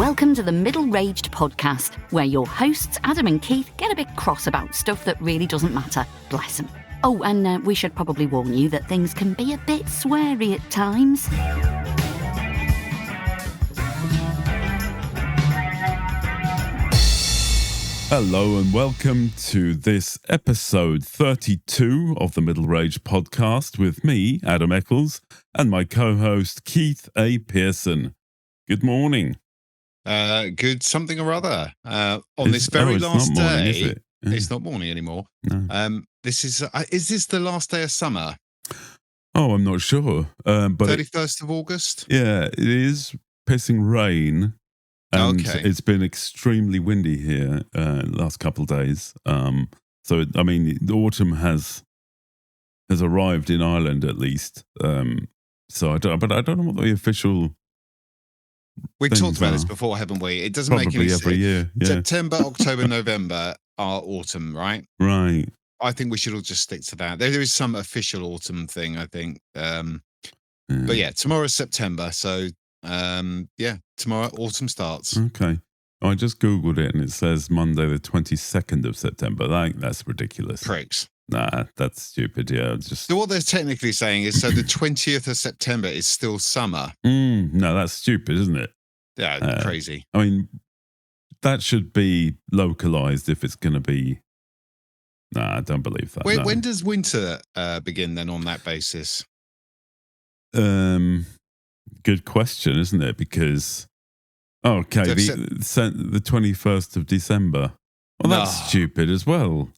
Welcome to the Middle-Raged podcast, where your hosts, Adam and Keith, get a bit cross about stuff that really doesn't matter. Bless them. Oh, and we should probably warn you that things can be a bit sweary at times. Hello and welcome to this episode 32 of the Middle-Raged podcast with me, Adam Eccles, and my co-host, Keith A. Pearson. Good morning. Good something or other. On this very last not morning, day, is it? Yeah. It's not morning anymore. No. This is this the last day of summer? Oh, I'm not sure. But 31st of August? Yeah, it is pissing rain. And Okay. It's been extremely windy here last couple of days. So, I mean, the autumn has arrived in Ireland at least. So I don't know what the official. We things talked about this are. before, haven't we? It doesn't make Probably any every sense. year. Yeah. September, October, November are autumn, right? Right. I think we should all just stick to that. There is some official autumn thing, I think. Yeah. But yeah, tomorrow's September. So yeah, tomorrow autumn starts. Okay. I just Googled it and it says Monday the 22nd of September. That's ridiculous. Pricks. Nah, that's stupid. Yeah, just So what they're technically saying is, so the 20th of September is still summer. no, that's stupid, isn't it? Yeah, crazy. I mean, that should be localized if it's going to be. Nah, I don't believe that. When, no. when does winter begin then on that basis? Good question, isn't it? Because okay, So the 21st of December. Well, that's No. stupid as well.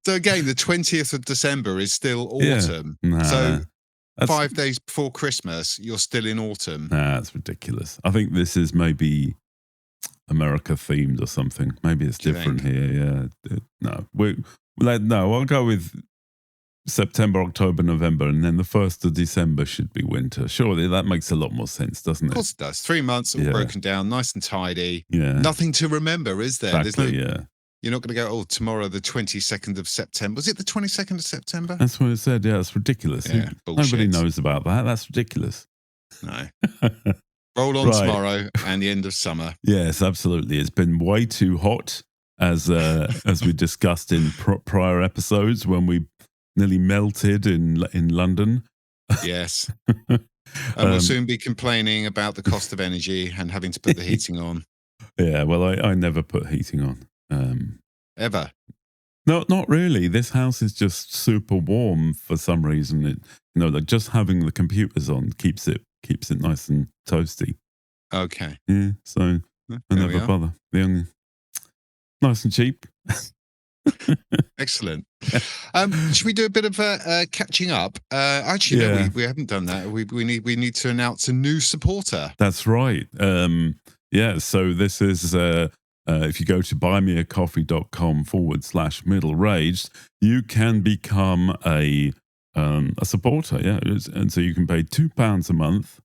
So again, the 20th of December is still Yeah. autumn. Nah, So that's, 5 days before Christmas, you're still in autumn. Nah, that's ridiculous. I think this is maybe America themed or something. Maybe it's Do you different here. Yeah. No, I'll go with September, October, November, and then the 1st of December should be winter. Surely that makes a lot more sense, doesn't Of it? course it does. 3 months all Yeah. broken down, nice and tidy. Yeah. Nothing to remember, is there? Exactly, yeah. You're not going to go, oh, tomorrow, the 22nd of September. Was it the 22nd of September? That's what it said. Yeah, it's ridiculous. Yeah, Nobody bullshit. knows about that. That's ridiculous. No. Roll on Right. tomorrow and the end of summer. Yes, absolutely. It's been way too hot, as we discussed in prior episodes when we nearly melted in London. Yes. And we'll soon be complaining about the cost of energy and having to put the heating on. Yeah, well, I never put heating on. Ever. No, not really. This house is just super warm for some reason. Like just having the computers on keeps it nice and toasty. Okay. Yeah, so I There we never are. bother. The only nice and cheap. Excellent. Should we do a bit of catching up? Actually, Yeah. no, we haven't done that. We need to announce a new supporter. That's right. Yeah, so this is if you go to buymeacoffee.com/middleraged, you can become a supporter. Yeah, and so you can pay £2 a month.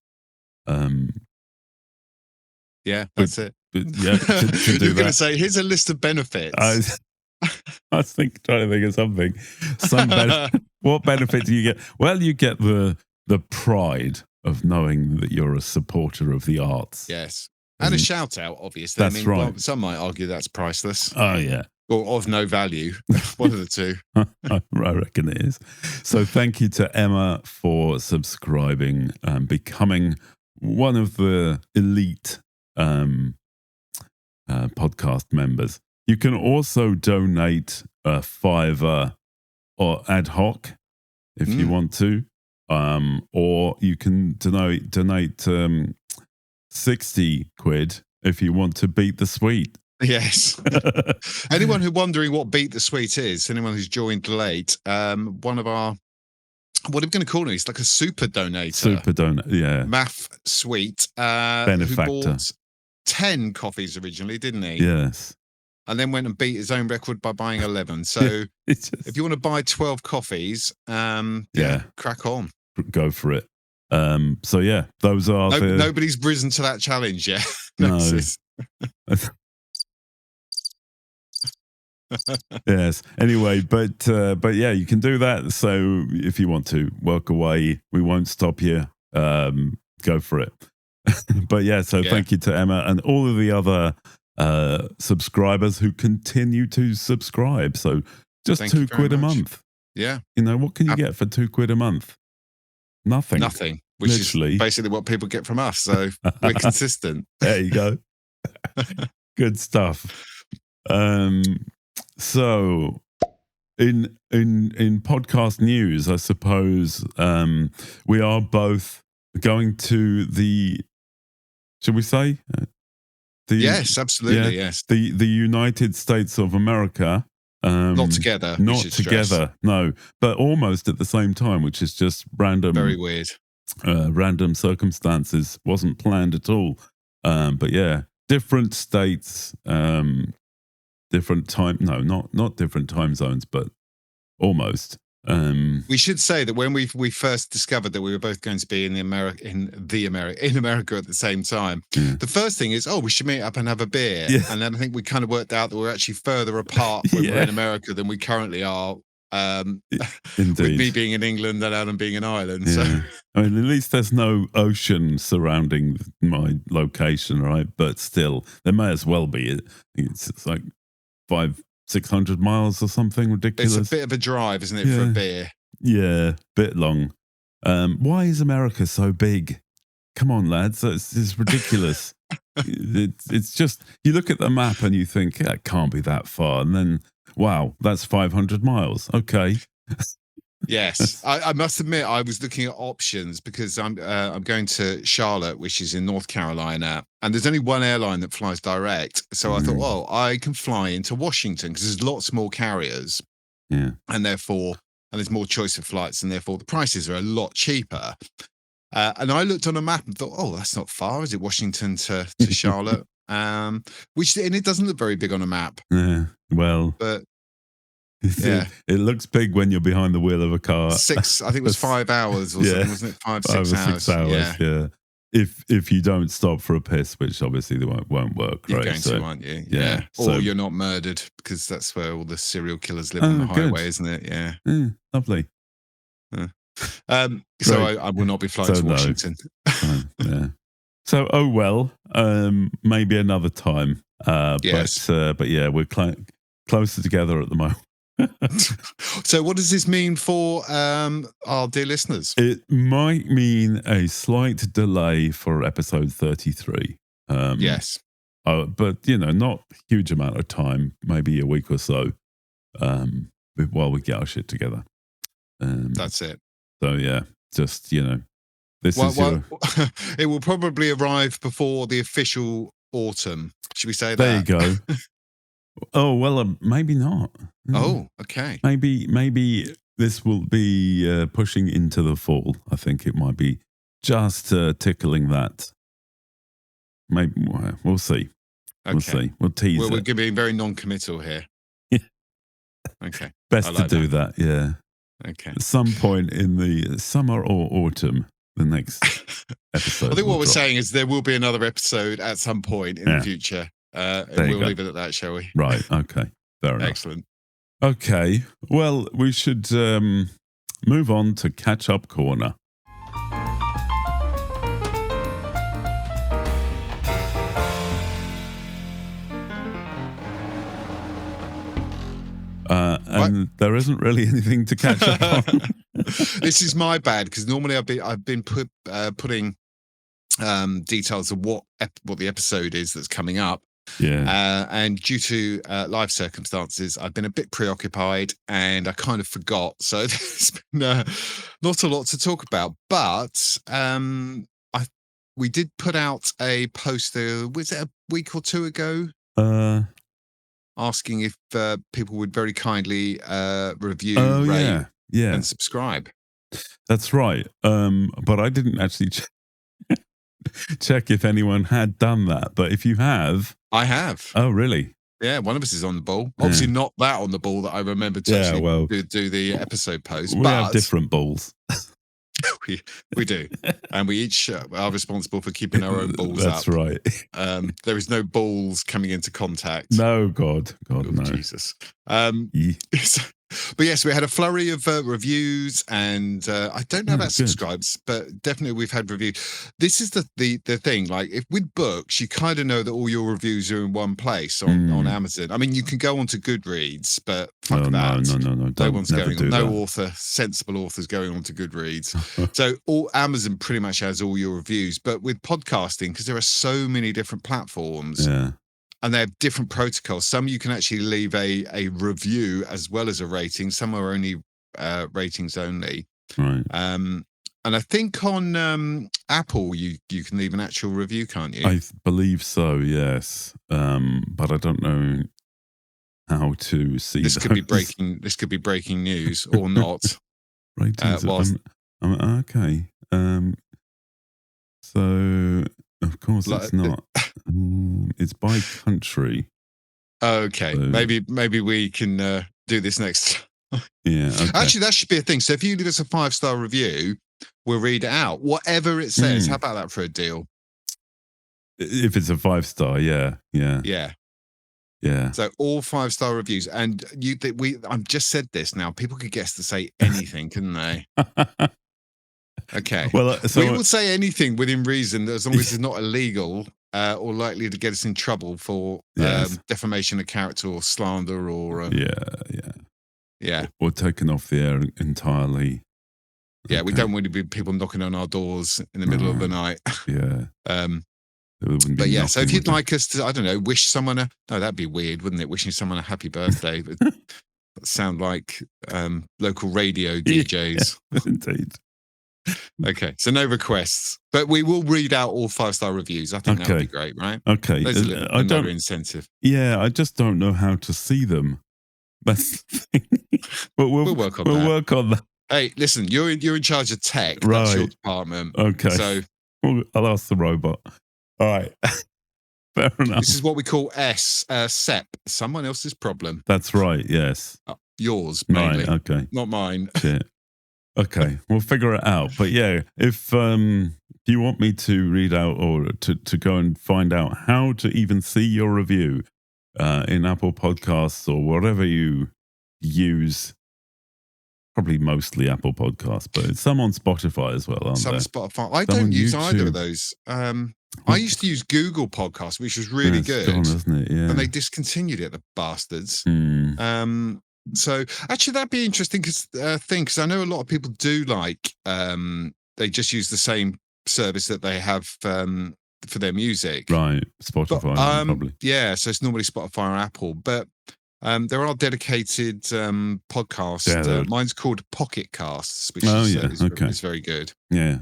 Yeah, that's it. But yeah, to do You're going to that. say, here's a list of benefits. I was trying to think of something. What benefit do you get? Well, you get the pride of knowing that you're a supporter of the arts. Yes. And a shout out, obviously. That's right. Well, some might argue that's priceless Oh yeah. or of no value. One of the two. I reckon it is. So thank you to Emma for subscribing and becoming one of the elite podcast members. You can also donate a £5 or ad hoc if you want to, or you can donate 60 quid if you want to beat the sweet. Yes. Anyone who's wondering what Beat the Sweet is, anyone who's joined late, one of our, what are we going to call him? He's like a super donator. Super donate, yeah. Math Sweet. Benefactor. Who bought 10 coffees originally, didn't he? Yes. And then went and beat his own record by buying 11. So It's just, if you want to buy 12 coffees, Yeah. crack on. go for it. So yeah, those are the Nobody's risen to that challenge yet. No. Yes. Anyway, but yeah, you can do that. So if you want to work away, we won't stop you. Go for it. But yeah, so thank you to Emma and all of the other subscribers who continue to subscribe. So just Thank you £2 very a much. month. Yeah. You know, what can you get for £2 a month? Nothing. Nothing. Which Literally. is basically what people get from us. So we're consistent. There you go. Good stuff. So in podcast news, I suppose we are both going to the, shall we say? Yes, absolutely. Yes. The United States of America. Not together. Not together. No, but almost at the same time, which is just random. Very weird. Random circumstances. Wasn't planned at all. But yeah, different states, different time. No, not different time zones, but almost. We should say that when we first discovered that we were both going to be in America at the same time, the first thing is, we should meet up and have a beer. Yeah. And then I think we kind of worked out that we're actually further apart when we're in America than we currently are. Indeed. With me being in England and Adam being in Ireland. Yeah. So I mean, at least there's no ocean surrounding my location, right? But still, there may as well be. It's like 500-600 miles or something ridiculous. It's a bit of a drive, isn't it, for a beer? Yeah, bit long. Why is America so big? Come on, lads, it's ridiculous. It's just, you look at the map and you think, it can't be that far, and then wow, that's 500 miles. Okay. Yes, I must admit I was looking at options because I'm going to Charlotte, which is in North Carolina, and there's only one airline that flies direct. So I thought, I can fly into Washington because there's lots more carriers, and there's more choice of flights, and therefore the prices are a lot cheaper. And I looked on a map and thought, that's not far, is it? Washington to Charlotte, and it doesn't look very big on a map. Yeah, well, but. It looks big when you're behind the wheel of a car. I think it was 5 hours or something, wasn't it? 5 or 6 hours. Yeah. If you don't stop for a piss, which obviously they won't work, you're right? Going to, aren't you? Yeah. Or you're not murdered, because that's where all the serial killers live on the highway, isn't it? Yeah. Lovely. So I will not be flying to Washington. Yeah. So maybe another time. Yes. But yeah, we're closer together at the moment. So what does this mean for our dear listeners? It might mean a slight delay for episode 33. Yes. But, not a huge amount of time, maybe a week or so, while we get our shit together. That's it. So, yeah, just, this it will probably arrive before the official autumn. Should we say that? There you go. Oh, well, maybe not. Oh, okay. Maybe this will be pushing into the fall. I think it might be just tickling that. Maybe we'll see. Okay. We'll see. We'll tease it. We're being very non-committal here. Yeah. Okay. Best to do that. Yeah. Okay. At some point in the summer or autumn, the next episode. I think what we're saying is there will be another episode at some point in the future. And we'll leave it at that, shall we? Right. Okay. Fair enough. Excellent. Okay. Well, we should move on to Catch Up Corner. And there isn't really anything to catch up on. This is my bad, because normally I've been putting details of what the episode is that's coming up. Yeah. And due to life circumstances, I've been a bit preoccupied and I kind of forgot. So there's been not a lot to talk about. But we did put out a post, was it a week or two ago? Asking if people would very kindly review, rate, and subscribe. That's right. But I didn't actually check if anyone had done that. But if you have... I have. Oh, really? Yeah, one of us is on the ball. Obviously not that on the ball that I remember to do the episode post. We have different balls. we do. And we each are responsible for keeping our own balls That's up. That's right. There is no balls coming into contact. No, God, no. Jesus. But yes, we had a flurry of reviews, and I don't know about good. subscribes, but definitely we've had reviews. This is the thing. Like, if with books, you kind of know that all your reviews are in one place on Amazon. I mean, you can go onto Goodreads, but fuck that. No. No one's never going on. do No that. sensible author's going on to Goodreads. So all Amazon pretty much has all your reviews. But with podcasting, because there are so many different platforms. Yeah. And they have different protocols. Some you can actually leave a review as well as a rating. Some are only ratings only. Right. And I think on Apple you can leave an actual review, can't you? I believe so. Yes. But I don't know how to see. This could be breaking. This could be breaking news or not. Ratings. Okay. So of course it's not. It's by country. Okay, so maybe we can do this next. Yeah. Okay. Actually, that should be a thing. So if you leave us a 5-star review, we'll read it out, whatever it says. How about that for a deal? If it's a 5-star, yeah. So all 5-star reviews, and I've just said this now. People could guess to say anything, couldn't they? Okay. Well, so we will say anything within reason, as long as it's not illegal or likely to get us in trouble for defamation of character or slander or or taken off the air entirely. Yeah, we don't want to be people knocking on our doors in the middle of the night. Yeah. But yeah, so if you'd like us to, I don't know, wish someone that'd be weird, wouldn't it? Wishing someone a happy birthday. That sound like local radio DJs. Yeah, indeed. Okay, so no requests, but we will read out all 5-star reviews. I think that would be great, right? Okay, there's another incentive. Yeah, I just don't know how to see them. That's the thing. But we'll work on that. Hey, listen, you're in charge of tech. Right. That's your department. Okay. So I'll ask the robot. All right. Fair enough. This is what we call SEP, someone else's problem. That's right. Yes. Yours, mainly. Right. Okay. Not mine. Shit. Okay, we'll figure it out. But yeah, if you want me to read out or to go and find out how to even see your review in Apple Podcasts or whatever you use, probably mostly Apple Podcasts, but it's some on Spotify as well, aren't there? Some Spotify. I don't use either of those. I used to use Google Podcasts, which was really good. Gone, isn't it? Yeah. And they discontinued it, the bastards. So actually, that'd be interesting because I know a lot of people do like they just use the same service that they have for their music, right? Spotify, probably. Yeah, so it's normally Spotify or Apple, but there are dedicated podcasts. Yeah, mine's called Pocket Casts, which is very good. Yeah.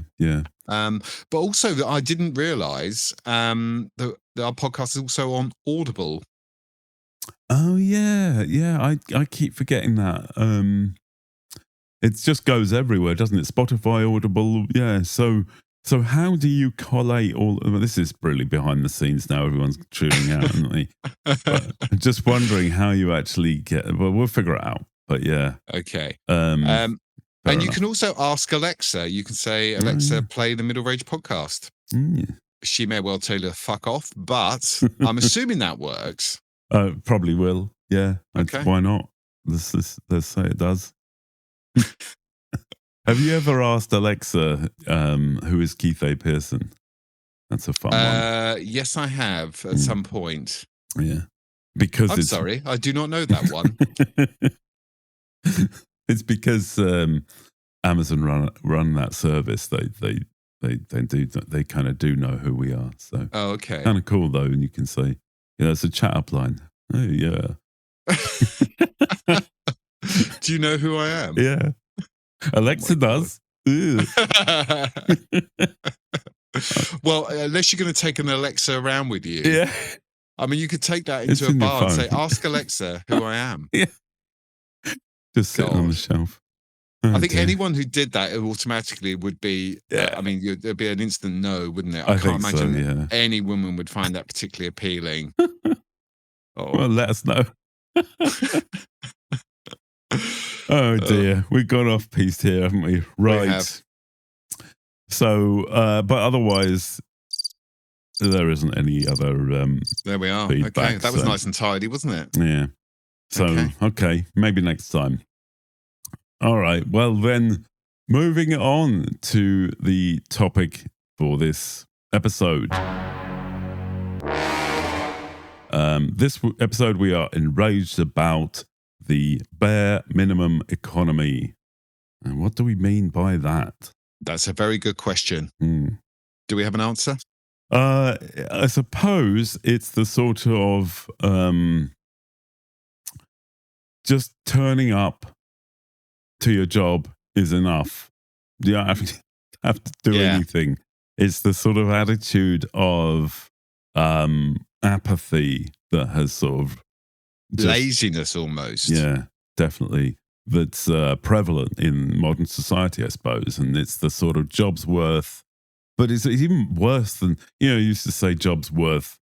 But also, I didn't realise that our podcast is also on Audible. Oh yeah. I keep forgetting that. It just goes everywhere, doesn't it? Spotify, Audible, yeah. So how do you collate all? Well, this is really behind the scenes now. Everyone's tuning out, aren't they? But I'm just wondering how you actually get. Well, we'll figure it out. But yeah, okay. And you can also ask Alexa. You can say, Alexa, play the Middle Range podcast. She may well tell you to fuck off, but I'm assuming that works. Probably will. Yeah. Okay. Why not? Let's say it does. Have you ever asked Alexa who is Keith A. Pearson? That's a fun one. Yes, I have at some point. Yeah. Because I'm sorry, I do not know that one. It's because Amazon run that service. They kind of do know who we are. So okay. Kind of cool though, and you can say, it's a chat up line. Oh yeah. Do you know who I am? Yeah. Alexa does. Well, unless you're going to take an Alexa around with you. Yeah. I mean, you could take that into a bar and say, ask Alexa who I am. Yeah. Just sitting on the shelf. I think anyone who did that automatically would be, I mean, there'd be an instant no, wouldn't it? I can't imagine any woman would find that particularly appealing. Well, let us know. Oh dear, we've gone off piste here, haven't we? Right. We have. So, but otherwise, there isn't any other. There we are. Feedback, okay, that was nice and tidy, wasn't it? Yeah. So, okay, maybe next time. All right. Well, then, moving on to the topic for this episode. This episode, we are enraged about the bare minimum economy. And what do we mean by that? That's a very good question. Do we have an answer? I suppose it's the sort of just turning up to your job is enough. You don't have to do anything. It's the sort of attitude of apathy that has sort of laziness almost. Yeah, definitely. That's prevalent in modern society, I suppose. And it's the sort of job's worth, but it's even worse than, you used to say job's worth.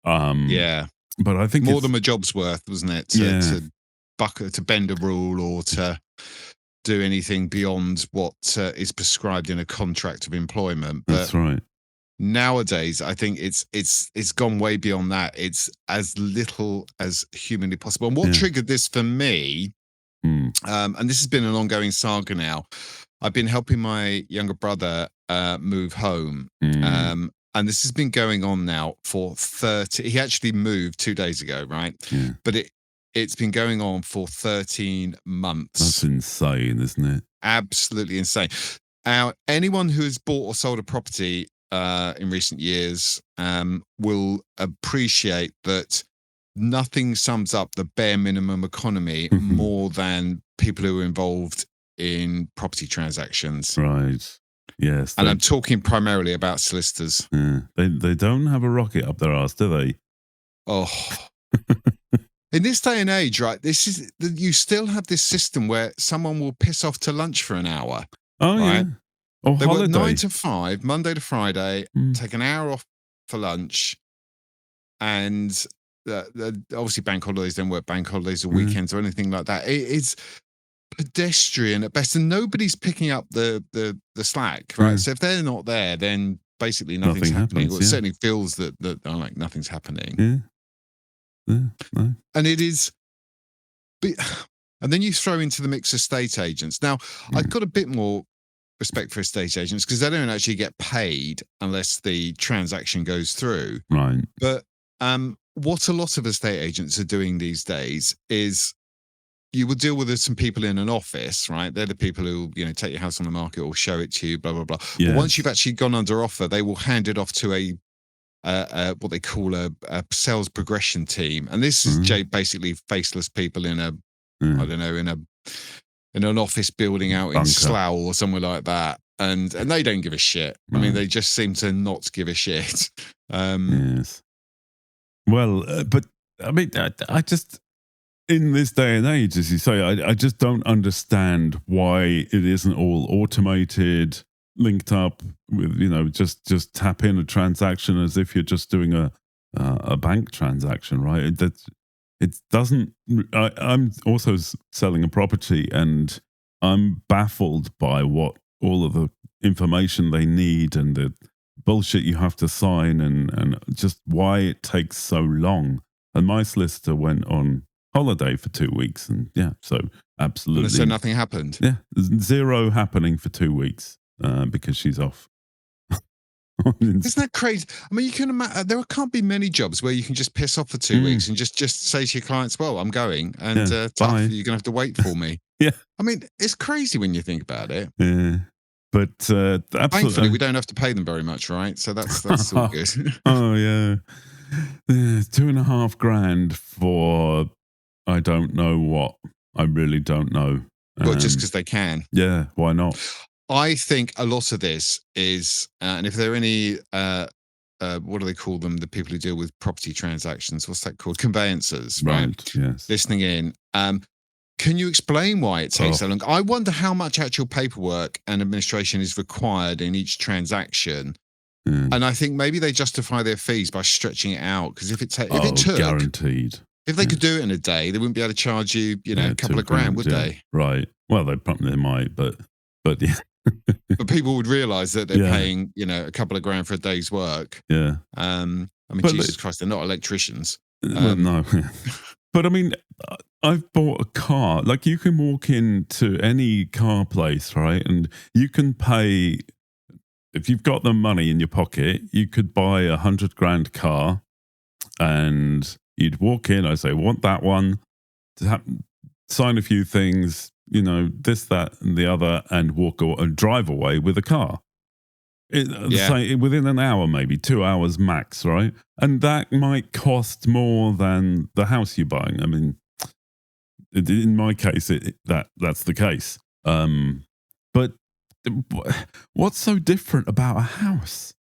But I think more than a job's worth, wasn't it? To bend a rule or to do anything beyond what is prescribed in a contract of employment. But that's right. Nowadays, I think it's gone way beyond that. It's as little as humanly possible. And what triggered this for me, and this has been an ongoing saga now, I've been helping my younger brother move home. And this has been going on now for 30. He actually moved 2 days ago, right? Yeah. But it's been going on for 13 months. That's insane, isn't it? Absolutely insane. Anyone who has bought or sold a property in recent years will appreciate that nothing sums up the bare minimum economy more than people who are involved in property transactions. Right. Yes. And I'm talking primarily about solicitors. Yeah. They don't have a rocket up their arse, do they? Oh. In this day and age, right, you still have this system where someone will piss off to lunch for an hour. Oh, right? Yeah. Or they holiday. work 9 to 5, Monday to Friday, take an hour off for lunch, and obviously bank holidays don't work bank holidays or weekends or anything like that. It's pedestrian at best, and nobody's picking up the slack, right? So if they're not there, then basically nothing's happening. Happens, it certainly feels that like nothing's happening. No. And it is, and then you throw into the mix estate agents. Now, I've got a bit more respect for estate agents because they don't actually get paid unless the transaction goes through. Right. But what a lot of estate agents are doing these days is you will deal with some people in an office, right? They're the people who, take your house on the market or show it to you, blah, blah, blah. Yes. But once you've actually gone under offer, they will hand it off to a what they call a sales progression team. And this is basically faceless people in a, I don't know, in an office building out in Slough or somewhere like that. And they don't give a shit. I mean, they just seem to not give a shit. Yes. Well, but I mean, I just, in this day and age, as you say, I just don't understand why it isn't all automated, linked up with, just tap in a transaction as if you're just doing a bank transaction, right? It doesn't. I'm also selling a property, and I'm baffled by what all of the information they need and the bullshit you have to sign, and just why it takes so long. And my solicitor went on holiday for 2 weeks, and so absolutely. So nothing happened. Yeah, zero happening for 2 weeks because she's off. Isn't that crazy? I mean, you can imagine there can't be many jobs where you can just piss off for 2 weeks and just say to your clients, "Well, I'm going, and tough, you're gonna have to wait for me." Yeah, I mean, it's crazy when you think about it. Yeah, but thankfully, we don't have to pay them very much, right? So that's all good. Oh yeah, 2.5 grand for I don't know what. I really don't know. Well, just because they can. Yeah, why not? I think a lot of this is, and if there are any, what do they call them? The people who deal with property transactions, what's that called? Conveyancers, right? Yes. Listening in. Can you explain why it takes so long? I wonder how much actual paperwork and administration is required in each transaction. And I think maybe they justify their fees by stretching it out. Because if it took, guaranteed. If they could do it in a day, they wouldn't be able to charge you, a couple of grand, would they? Right. Well, they might, but yeah. But people would realise that they're paying, a couple of grand for a day's work. Yeah. I mean, Jesus Christ, they're not electricians. No. But I mean, I've bought a car. Like, you can walk into any car place, right? And you can pay, if you've got the money in your pocket, you could buy $100,000 car, and you'd walk in. I say, want that one, sign a few things, this, that, and the other, and and drive away with a car. Say within an hour, maybe 2 hours max, right? And that might cost more than the house you're buying. I mean, in my case, that's the case. But what's so different about a house?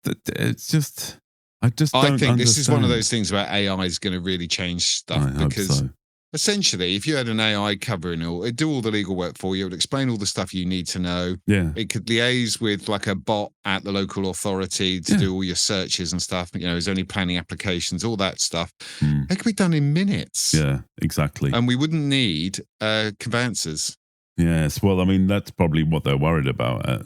It's just, I think understand. This is one of those things where AI is going to really change stuff, because so. Essentially, if you had an AI covering it'd do all the legal work for you. It would explain all the stuff you need to know. Yeah. It could liaise with like a bot at the local authority to do all your searches and stuff. There's only planning applications, all that stuff. It could be done in minutes. Yeah, exactly. And we wouldn't need conveyancers. Yes. Well, I mean, that's probably what they're worried about.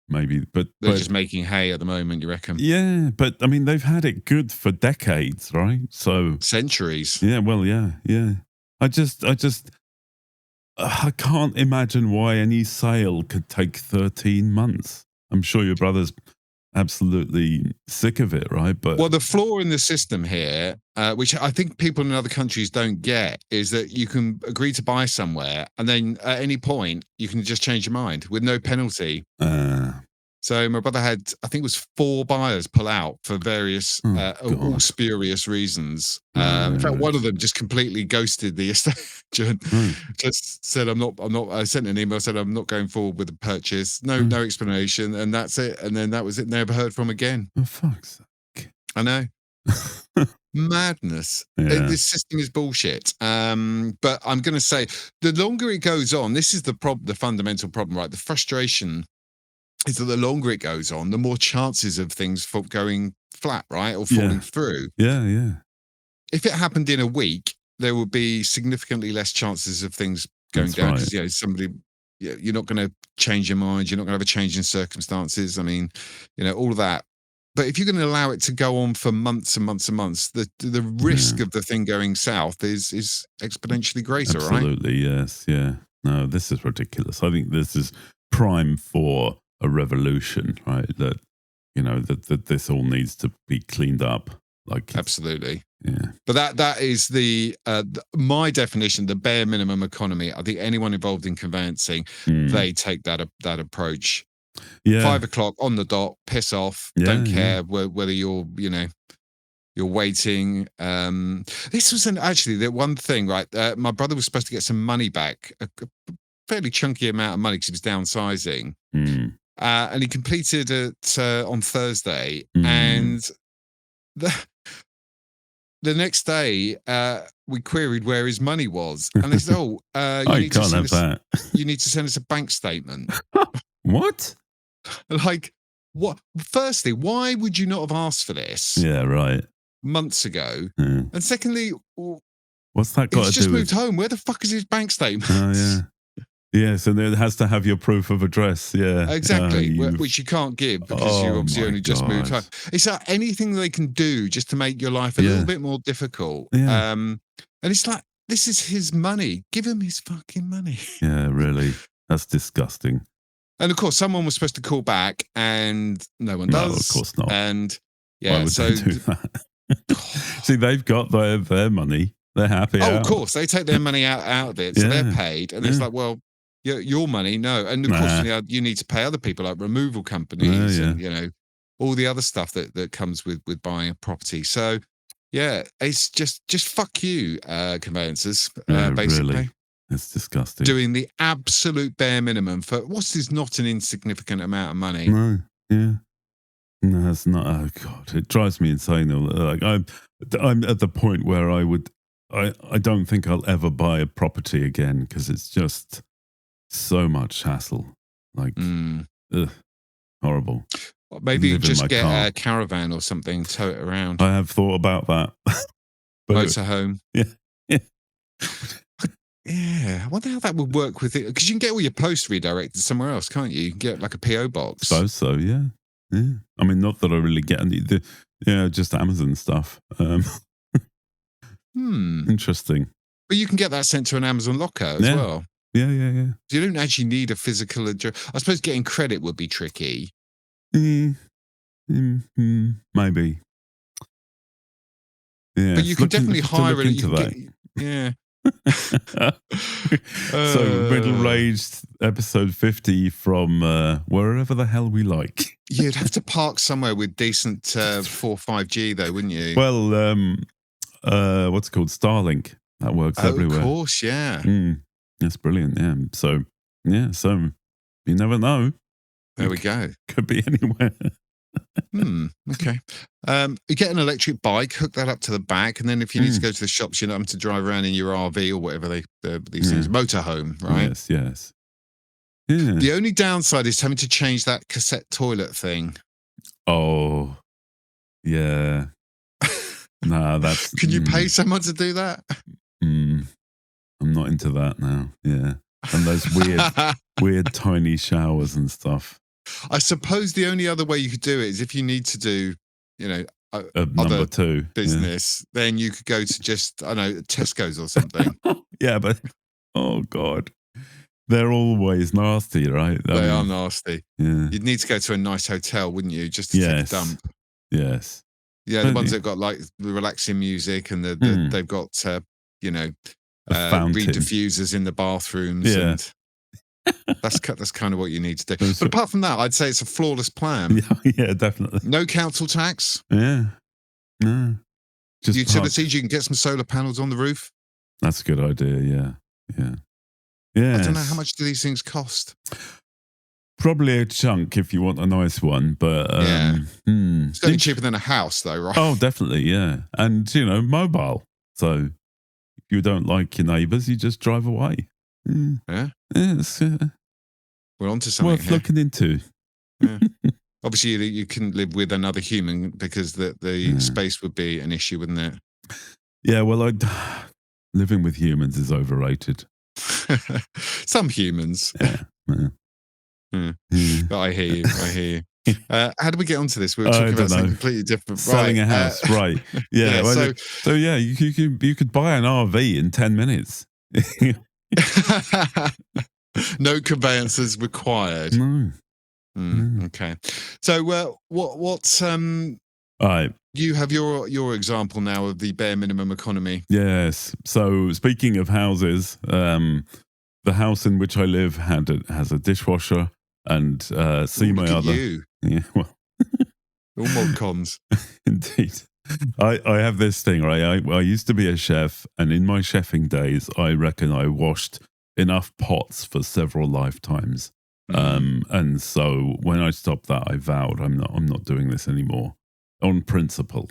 Maybe, but they're just making hay at the moment, you reckon? Yeah, but I mean, they've had it good for decades, right? So centuries. Yeah. Well, yeah. I can't imagine why any sale could take 13 months. I'm sure your brother's absolutely sick of it, right? But the flaw in the system here, which I think people in other countries don't get, is that you can agree to buy somewhere, and then at any point you can just change your mind with no penalty. So my brother had, I think it was 4 buyers pull out for various, all spurious reasons. In fact, one of them just completely ghosted the estate agent. Just said, I sent an email, said, I'm not going forward with the purchase. No explanation. And that's it. And then that was it. Never heard from again. Oh, fuck's sake. I know. Madness. Yeah. This system is bullshit. But I'm going to say, the longer it goes on, this is the fundamental problem, right? The frustration is that the longer it goes on, the more chances of things going flat, right? Or falling through. Yeah. If it happened in a week, there would be significantly less chances of things going down. Because, you're not going to change your mind. You're not going to have a change in circumstances. I mean, all of that. But if you're going to allow it to go on for months and months and months, the risk of the thing going south is exponentially greater, right? Absolutely, yes. Yeah. No, this is ridiculous. I think this is prime for a revolution, right? That that this all needs to be cleaned up. Like, absolutely, yeah. But that is my definition, the bare minimum economy. I think anyone involved in conveyancing, they take that approach. Yeah, 5 o'clock on the dot, piss off. Don't care whether you're you're waiting. This was actually the one thing, right? My brother was supposed to get some money back, a fairly chunky amount of money because he was downsizing. And he completed it on Thursday, and the next day we queried where his money was, and they said, "Oh, you need to send us a bank statement." What? Like, what? Firstly, why would you not have asked for this? Yeah, right. Months ago, and secondly, what's that got to do with? He's just moved home. Where the fuck is his bank statement? Oh yeah. Yes, and it has to have your proof of address. Yeah, exactly, which you can't give because you obviously only just moved home. It's like anything they can do just to make your life a little bit more difficult. Yeah. And it's like, this is his money. Give him his fucking money. Yeah, really. That's disgusting. And of course, someone was supposed to call back, and no one does. No, of course not. And why would they do that? See, they've got their money. They're happy. Of course, they take their money out of it, so they're paid, and it's like, well, your money, no. And of course, you need to pay other people, like removal companies, and all the other stuff that comes with buying a property. So yeah, it's just fuck you, conveyancers, basically. Really. It's disgusting. Doing the absolute bare minimum for what is not an insignificant amount of money. No, yeah. No, it's not. Oh God, it drives me insane. Like, I'm at the point where I don't think I'll ever buy a property again because it's just so much hassle. Like, horrible. Well, maybe you just get a caravan or something, tow it around. I have thought about that. Motorhome. Yeah. Yeah, I wonder how that would work with it, because you can get all your post redirected somewhere else, can't you? You can get like a PO box. So yeah. I mean, not that I really get any, just Amazon stuff. Interesting. But you can get that sent to an Amazon locker as well. Yeah. So you don't actually need a physical address. I suppose getting credit would be tricky. Maybe. Yeah, but you can definitely hire it. Into that. So middle-aged episode 50 from wherever the hell we like. You'd have to park somewhere with decent 4-5G though, wouldn't you? Well, what's it called? Starlink. That works everywhere. Of course, yeah. That's brilliant. Yeah. So you never know. There we go. Could be anywhere. Okay. You get an electric bike, hook that up to the back, and then if you need to go to the shops, you're not having to drive around in your RV or whatever these things, motorhome, right? Yes. Yeah. The only downside is having to change that cassette toilet thing. Oh, yeah. No, that's. Can you pay someone to do that? I'm not into that now. Yeah, and those weird tiny showers and stuff. I suppose the only other way you could do it is if you need to do, number 2 business, then you could go to just, I don't know, Tesco's or something. Yeah, but oh god, they're always nasty, right? They are nasty. Yeah, you'd need to go to a nice hotel, wouldn't you, just to take a dump? Yes. Yeah, the ones that got like the relaxing music and they've got reed diffusers in the bathrooms. Yeah. And that's kind of what you need to do. But apart from that, I'd say it's a flawless plan. Yeah, definitely. No council tax. Yeah. No. Just utilities. You can get some solar panels on the roof. That's a good idea. Yeah. I don't know, how much do these things cost? Probably a chunk if you want a nice one, but it's certainly cheaper than a house, though, right? Oh, definitely, yeah. And mobile. So if you don't like your neighbours, you just drive away. Yeah. It's we're onto something worth looking into. Yeah. Obviously, you couldn't live with another human because the space would be an issue, wouldn't it? Yeah. Well, living with humans is overrated. Some humans. Yeah. But I hear you. How did we get onto this? We were talking about something completely different. Selling a house, right? Yeah. So yeah, you could buy an RV in 10 minutes. No conveyancers required. No. Okay. So what's all right. You have your example now of the bare minimum economy. Yes. So speaking of houses, the house in which I live has a dishwasher, and my other. You. Yeah. Well. All mod cons. Indeed. I have this thing, right? I used to be a chef, and in my chefing days, I reckon I washed enough pots for several lifetimes. And so when I stopped that, I vowed I'm not doing this anymore on principle.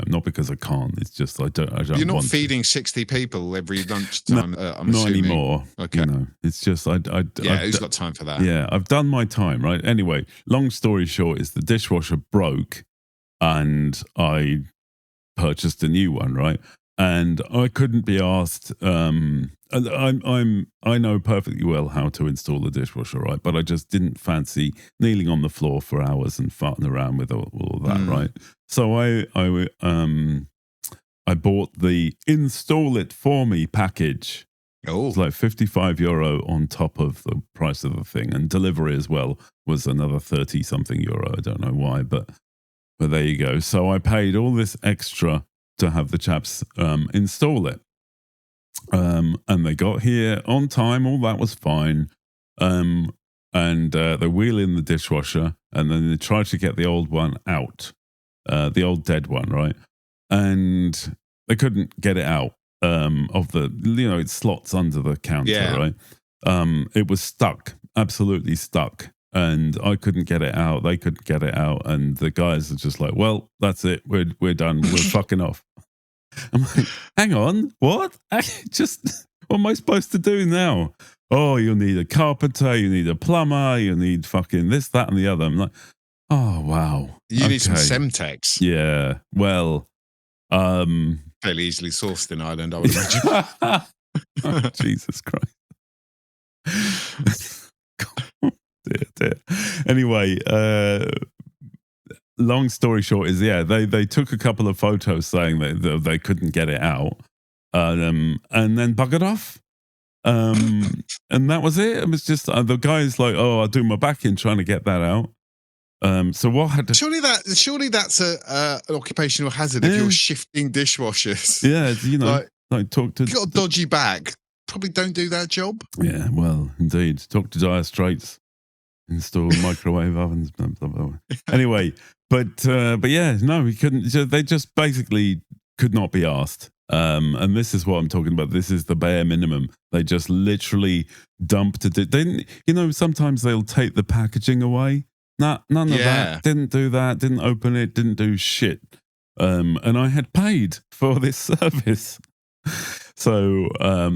Not because I can't. It's just I don't. You're not feeding 60 people every lunchtime. I'm not assuming. Anymore. Okay. It's just who's got time for that? Yeah, I've done my time, right? Anyway, long story short is the dishwasher broke, and I purchased a new one, right? And I couldn't be asked. I know perfectly well how to install a dishwasher, right? But I just didn't fancy kneeling on the floor for hours and farting around with all that, right? So I bought the install it for me package. Oh, it's like €55 on top of the price of the thing, and delivery as well was another 30 something euro. I don't know why, but there you go. So I paid all this extra to have the chaps install it. And they got here on time, all that was fine. And they wheel in the dishwasher, and then they try to get the old one out, the old dead one, right? And they couldn't get it out of the, it slots under the counter, right? It was stuck, absolutely stuck. And I couldn't get it out. They couldn't get it out. And the guys are just like, well, that's it. We're done. We're fucking off. I'm like, hang on, what? What am I supposed to do now? Oh, you'll need a carpenter, you need a plumber, you need fucking this, that, and the other. I'm like, oh, wow. You need some Semtex. Yeah, well. Fairly easily sourced in Ireland, I would imagine. Oh, Jesus Christ. Dear. Anyway, long story short is, they took a couple of photos saying that they couldn't get it out, and then buggered off. And that was it. It was just the guy's like, "Oh, I'll do my back in trying to get that out." So what had to... surely that's an occupational hazard if you're shifting dishwashers. Yeah, like talk to... If you've got a dodgy back, probably don't do that job. Yeah, well, indeed. Talk to Dire Straits. Install microwave ovens. Blah, blah, blah. Anyway, but yeah, no, he couldn't. They just basically could not be asked. And this is what I'm talking about. This is the bare minimum. They just literally dumped it. They didn't, sometimes they'll take the packaging away. None of that. Didn't do that. Didn't open it. Didn't do shit. And I had paid for this service. So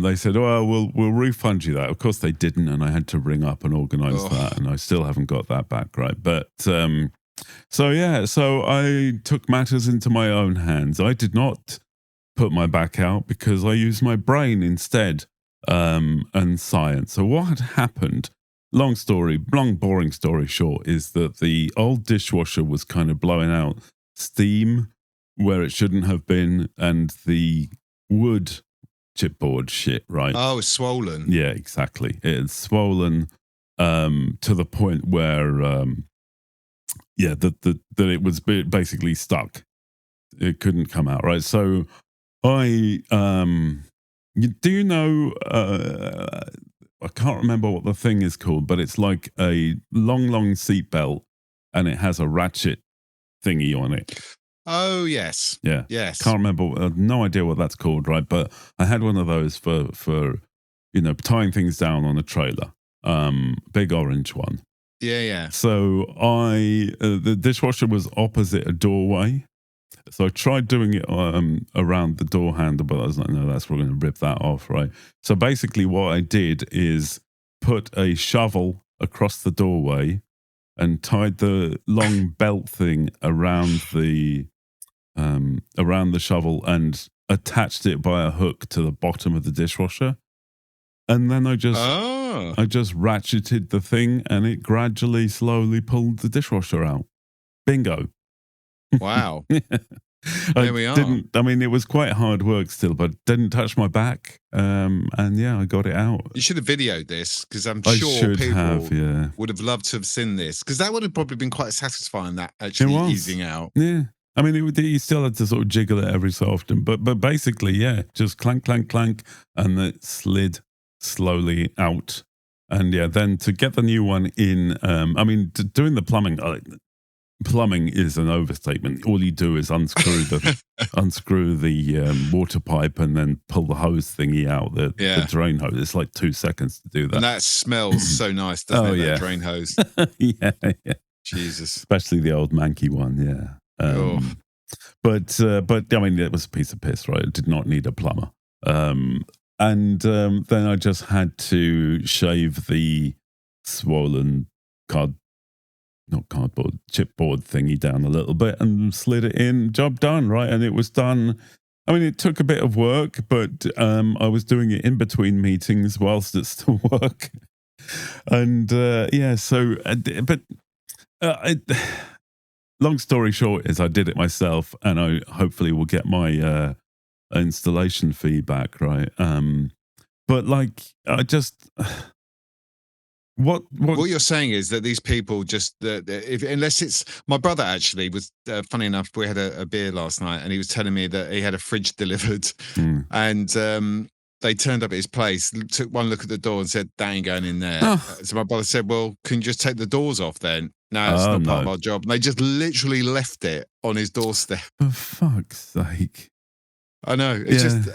they said, "Well, we'll refund you that." Of course they didn't, and I had to ring up and organise that, and I still haven't got that back, right? But so I took matters into my own hands. I did not put my back out because I used my brain instead, and science. So what had happened? Long, boring story short, is that the old dishwasher was kind of blowing out steam where it shouldn't have been, and the wood chipboard shit, right? Oh, it's swollen. Yeah, exactly. It's swollen to the point where, that it was basically stuck. It couldn't come out, right? So I can't remember what the thing is called, but it's like a long seat belt, and it has a ratchet thingy on it. Oh, yes. Yeah. Yes. Can't remember. No idea what that's called, right? But I had one of those for tying things down on a trailer. Big orange one. Yeah. So the dishwasher was opposite a doorway. So I tried doing it around the door handle, but I was like, no, we're going to rip that off, right? So basically what I did is put a shovel across the doorway and tied the long belt thing around the shovel and attached it by a hook to the bottom of the dishwasher. And then I just ratcheted the thing, and it gradually, slowly pulled the dishwasher out. Bingo. Wow. There we are. It was quite hard work still, but didn't touch my back. And I got it out. You should have videoed this, because I'm sure people would have loved to have seen this, because that would have probably been quite satisfying, that actually easing out. Yeah. You still had to sort of jiggle it every so often, but basically, just clank, clank, clank, and it slid slowly out. And then to get the new one in, doing the plumbing, plumbing is an overstatement. All you do is unscrew the water pipe and then pull the hose thingy out, the drain hose. It's like 2 seconds to do that. And that smells so nice, doesn't it? That drain hose. Yeah. Jesus. Especially the old manky one, yeah. But it was a piece of piss, right? It did not need a plumber. And then I just had to shave the swollen chipboard thingy down a little bit and slid it in. Job done, right? And it was done. It took a bit of work, but I was doing it in between meetings whilst it still worked. And long story short is I did it myself, and I hopefully will get my installation fee back, right? But I just... What you're saying is that these people just unless it's my brother actually was funny enough, we had a beer last night, and he was telling me that he had a fridge delivered, and they turned up at his place, took one look at the door and said, "That ain't going in there." So my brother said, "Well, can you just take the doors off then?" No, it's not part of our job. And they just literally left it on his doorstep. For fuck's sake. I know. It's just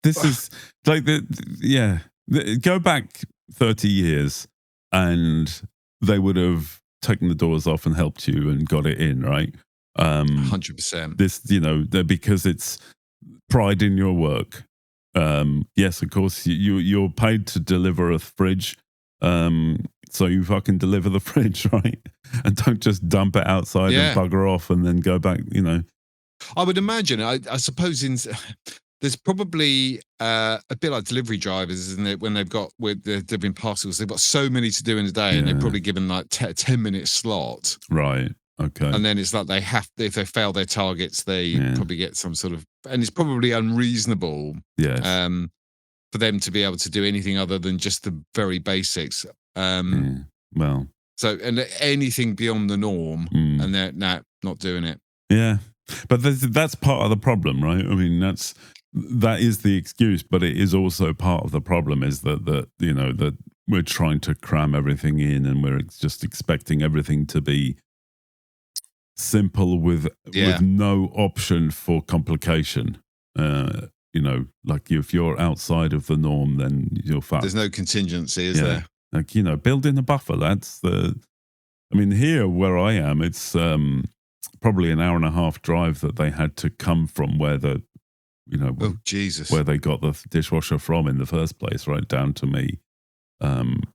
this is like go back 30 years. And they would have taken the doors off and helped you and got it in, right? 100%. This, because it's pride in your work. Yes, of course, you're paid to deliver a fridge. So you fucking deliver the fridge, right? And don't just dump it outside and bugger off and then go back, I would imagine, I suppose there's probably a bit like delivery drivers, isn't it? When they're delivering parcels, they've got so many to do in a day, and they're probably given like a 10-minute slot. Right. Okay. And then it's like they have, if they fail their targets, they probably get some sort of, and it's probably unreasonable Yes. for them to be able to do anything other than just the very basics. Well. So, and anything beyond the norm, and they're not doing it. Yeah. But that's part of the problem, right? I mean, that is the excuse, but it is also part of the problem is that we're trying to cram everything in and we're just expecting everything to be simple with no option for complication. Like if you're outside of the norm, then you're fucked. There's no contingency, is there? Like, build in a buffer. Here where I am, it's probably an hour and a half drive that they had to come from where oh Jesus, where they got the dishwasher from in the first place, right down to me. And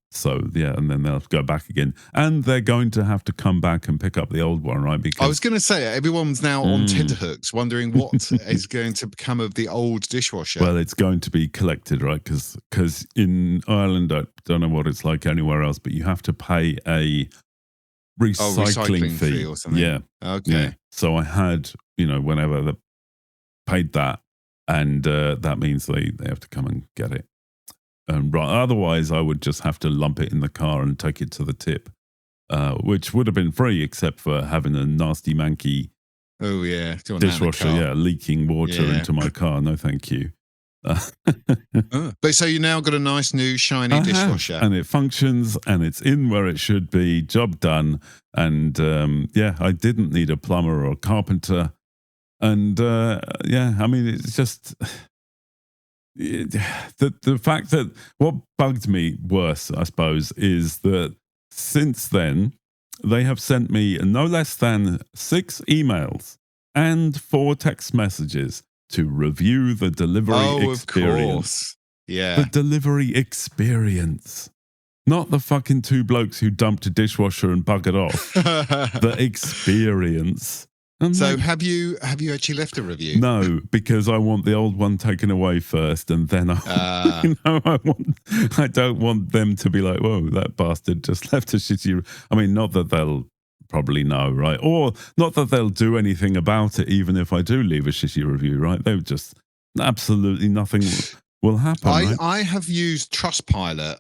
then they'll go back again, and they're going to have to come back and pick up the old one, right? Because I was going to say everyone's now on tenterhooks, wondering what is going to become of the old dishwasher. Well, it's going to be collected, right? Because in Ireland, I don't know what it's like anywhere else, but you have to pay a recycling fee or something. Yeah. Okay. Yeah. So I had, whenever they paid that, and that means they have to come and get it. Otherwise, I would just have to lump it in the car and take it to the tip, which would have been free, except for having a nasty manky dishwasher, leaking water into my car. No, thank you. But so you now got a nice new shiny dishwasher, and it functions, and it's in where it should be. Job done. And I didn't need a plumber or a carpenter. And it's just. The fact that what bugged me worse, I suppose, is that since then they have sent me no less than 6 emails and 4 text messages to review the delivery experience. Of course. Yeah. The delivery experience. Not the fucking 2 blokes who dumped a dishwasher and buggered off. The experience. So have you actually left a review? No, because I want the old one taken away first, and then I don't want them to be like, whoa, that bastard just left a shitty. I mean, not that they'll probably know, right? Or not that they'll do anything about it, even if I do leave a shitty review, right? They'll just absolutely nothing will happen. I have used Trustpilot.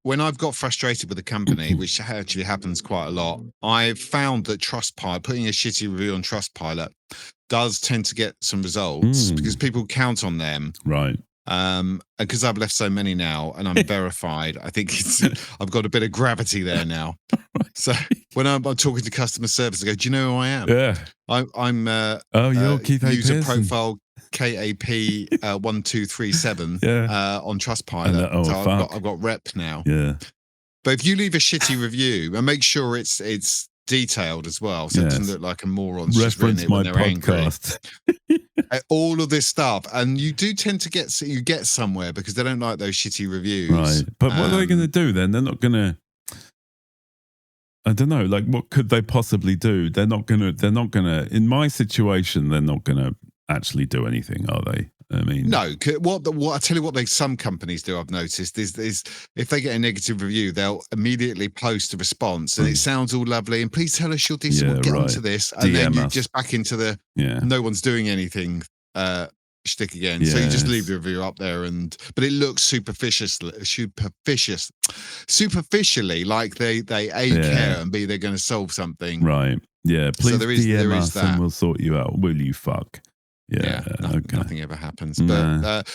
When I've got frustrated with a company, which actually happens quite a lot, I've found that Trustpilot, putting a shitty review on Trustpilot, does tend to get some results because people count on them, right? And because I've left so many now, and I'm verified, I think I've got a bit of gravity there now. So when I'm talking to customer service, I go, "Do you know who I am?" Yeah, I'm. You're Keith A. User Pearson. profile KAP 1237 on Trustpilot. I've got rep now. Yeah. But if you leave a shitty review, and make sure it's detailed as well, so it doesn't look like a moron. Reference my podcast. All of this stuff, and you do tend to get somewhere because they don't like those shitty reviews. Right. But what are they going to do then? They're not going to. I don't know. Like, what could they possibly do? They're not going to. In my situation, they're not going to actually do anything, are they? I mean, no. What I tell you, what some companies do, I've noticed, is if they get a negative review, they'll immediately post a response, and it sounds all lovely. And please tell us your details. We'll get onto this, and then you just back into the no one's doing anything shtick again. Yes. So you just leave the review up there, but it looks superficially like they care, and B, they're going to solve something. Right. Yeah. Please so there DM is us that. And we'll sort you out. Will you fuck? Yeah. Nothing ever happens. But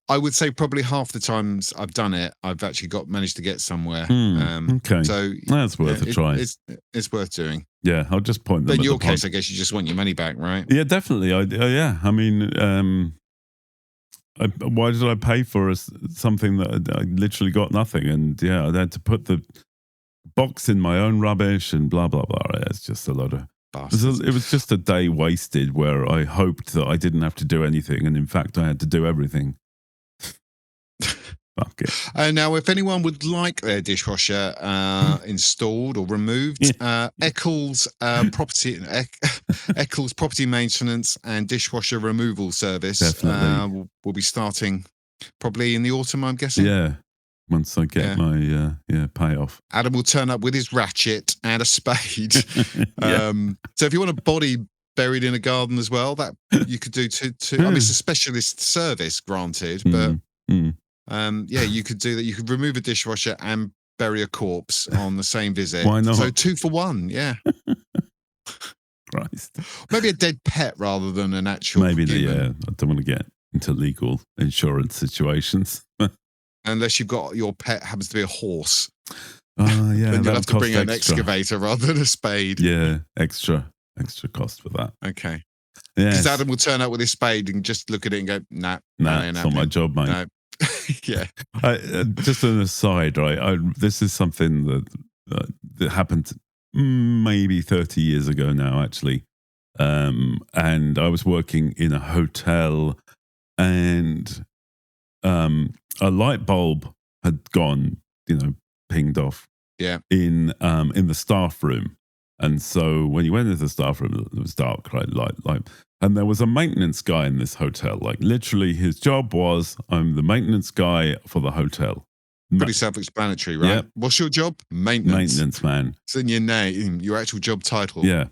I would say probably half the times I've done it, I've actually managed to get somewhere. Okay. So that's worth a try. It's worth doing. Yeah, I'll just point them. But in your case, I guess you just want your money back, right? Yeah, definitely. I mean, why did I pay for something that I literally got nothing? And I had to put the box in my own rubbish and blah blah blah. It's just a lot of. It was just a day wasted where I hoped that I didn't have to do anything, and in fact, I had to do everything. Fuck it. Now, if anyone would like their dishwasher installed or removed, Eccles Eccles Property Maintenance and Dishwasher Removal Service will be starting probably in the autumn, I'm guessing. Yeah, once I get my payoff. Adam will turn up with his ratchet and a spade. Yeah. So if you want a body buried in a garden as well, that you could do too. I mean, it's a specialist service, granted, but yeah, you could do that. You could remove a dishwasher and bury a corpse on the same visit. Why not? So 2 for 1, yeah. Christ. Maybe a dead pet rather than an actual Maybe human. I don't want to get into legal insurance situations. Unless you've got your pet happens to be a horse. Yeah, then you'll have to bring an extra. excavator rather than a spade. Yeah, extra cost for that. Okay. Yeah, Because Adam will turn up with his spade and just look at it and go, nah, it's not my job, mate. No. Yeah. Just an aside, right? This is something that happened maybe 30 years ago now, actually. And I was working in a hotel, and a light bulb had gone, pinged off. Yeah. In the staff room. And so when you went into the staff room, it was dark, right? Light. And there was a maintenance guy in this hotel. Like, literally, his job was, I'm the maintenance guy for the hotel. Pretty self-explanatory, right? Yep. What's your job? Maintenance. Maintenance man. It's in your name, your actual job title. Yeah.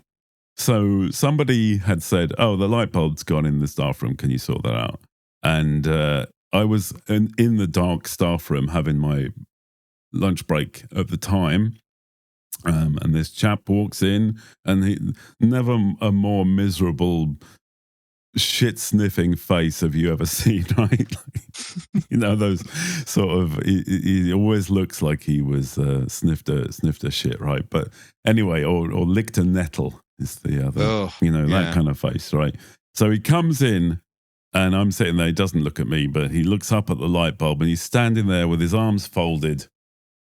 So somebody had said, oh, the light bulb's gone in the staff room. Can you sort that out? And I was in the dark staff room having my lunch break at the time. And this chap walks in, and he never a more miserable, shit-sniffing face have you ever seen, right? Those sort of. He always looks like he was sniffed a shit, right? But anyway, or licked a nettle is the other. That kind of face, right? So he comes in, and I'm sitting there. He doesn't look at me, but he looks up at the light bulb, and he's standing there with his arms folded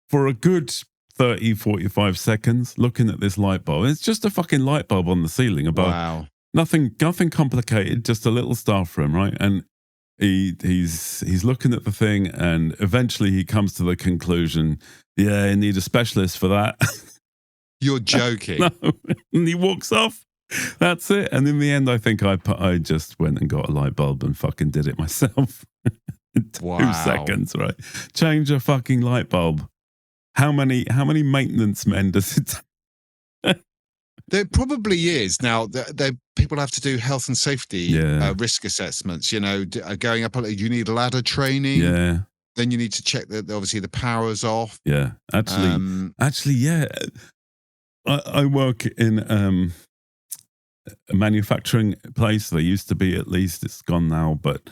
for a good 30, 45 seconds looking at this light bulb. It's just a fucking light bulb on the ceiling above. Wow. Nothing complicated, just a little staff room, right? And he's looking at the thing, and eventually he comes to the conclusion, yeah, I need a specialist for that. You're joking. No. And he walks off. That's it. And in the end, I think I just went and got a light bulb and fucking did it myself. In 2 seconds, right? Change a fucking light bulb. How many maintenance men does it take? There probably is. Now, people have to do health and safety risk assessments, going up. You need ladder training. Yeah. Then you need to check that obviously the power's off. Yeah. Actually, yeah. I work in a manufacturing place. There used to be, at least. It's gone now. But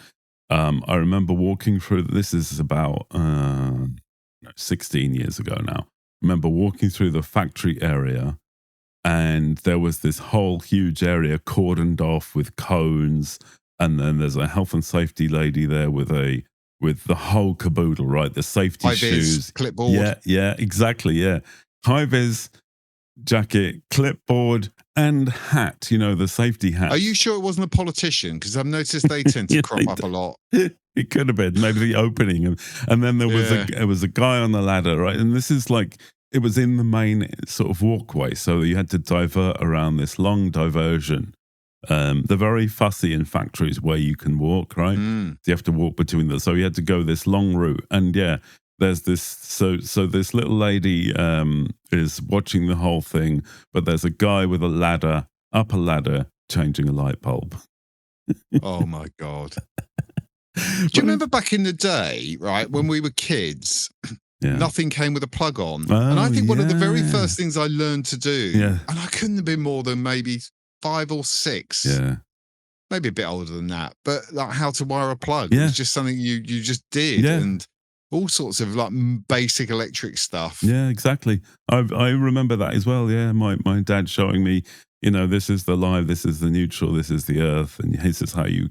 I remember walking through, this is about 16 years ago now. I remember walking through the factory area, and there was this whole huge area cordoned off with cones, and then there's a health and safety lady there with the whole caboodle, right? The safety shoes, clipboard. Yeah, exactly, yeah. High-vis jacket, clipboard, and hat, the safety hat. Are you sure it wasn't a politician? Because I've noticed they tend to crop up a lot. It could have been maybe the opening, and then there was a guy on the ladder, right? And this is like, it was in the main sort of walkway, so you had to divert around this long diversion. They're very fussy in factories where you can walk, right? You have to walk between them, so you had to go this long route. And yeah, there's this. So this little lady is watching the whole thing, but there's a guy with a ladder, changing a light bulb. Oh my God. Do you remember back in the day, right, when we were kids, nothing came with a plug on? And I think one of the very first things I learned to do, and I couldn't have been more than maybe 5 or 6, maybe a bit older than that, but like how to wire a plug. It was just something you just did, and all sorts of like basic electric stuff. Yeah, exactly. I remember that as well. Yeah, my dad showing me, this is the live, this is the neutral, this is the earth, and this is how you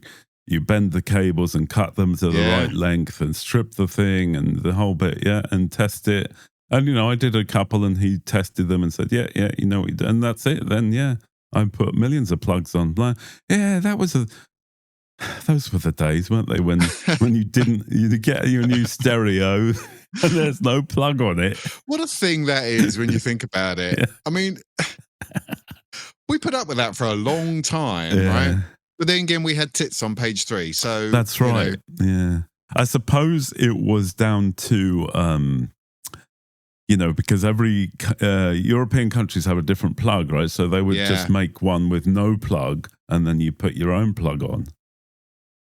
bend the cables and cut them to the right length and strip the thing and the whole bit, and test it. And, I did a couple, and he tested them and said, and that's it. Then, I put millions of plugs on. Yeah, those were the days, weren't they? When you get your new stereo and there's no plug on it. What a thing that is when you think about it. Yeah. I mean, we put up with that for a long time, right? But then again, we had tits on page 3. So that's right. Yeah. I suppose it was down to because every European countries have a different plug, right? So they would just make one with no plug, and then you put your own plug on.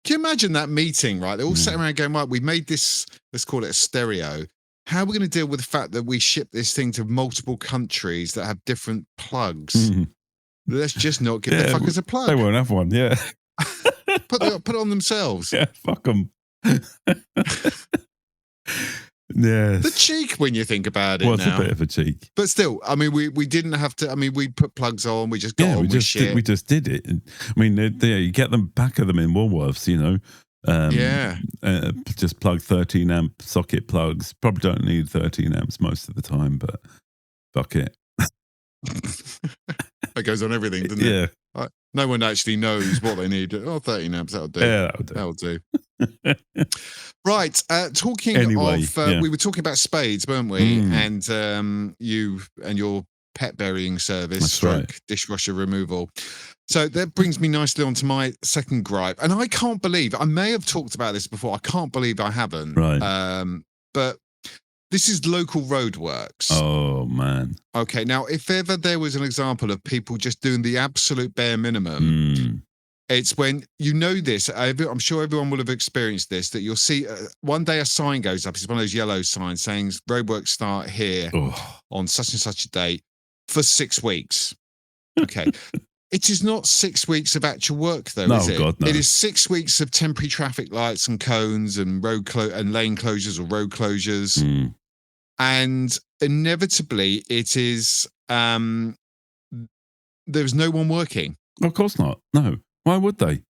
Can you imagine that meeting, right? They're all sitting around going, right, we made this, let's call it a stereo. How are we going to deal with the fact that we ship this thing to multiple countries that have different plugs? Mm-hmm. Let's just not give the fuckers a plug. They won't have one, yeah. Put it on themselves. Yeah, fuck them. Yes. The cheek when you think about it. Well, it's a bit of a cheek. But still, I mean, we didn't have to, we put plugs on, we just got on with shit. We just did it. I mean, you get them, pack of them in Woolworths, just plug 13 amp socket plugs. Probably don't need 13 amps most of the time, but fuck it. That goes on everything, doesn't it? Yeah. No one actually knows what they need. 13 amps, that'll do. Yeah, that'll do. Right. Talking of, we were talking about spades, weren't we? And you and your pet burying service, dishwasher removal. So that brings me nicely on to my second gripe. And I can't believe, I may have talked about this before. I can't believe I haven't. Right. But this is local roadworks. Oh, man. Okay. Now, if ever there was an example of people just doing the absolute bare minimum, it's when this. I'm sure everyone will have experienced this, that you'll see one day a sign goes up. It's one of those yellow signs saying roadworks start here on such and such a date for 6 weeks. Okay. It is not 6 weeks of actual work, though, is it? God, no. It is 6 weeks of temporary traffic lights and cones and and lane closures or road closures. And inevitably, it is there's no one working. Of course not. No. Why would they?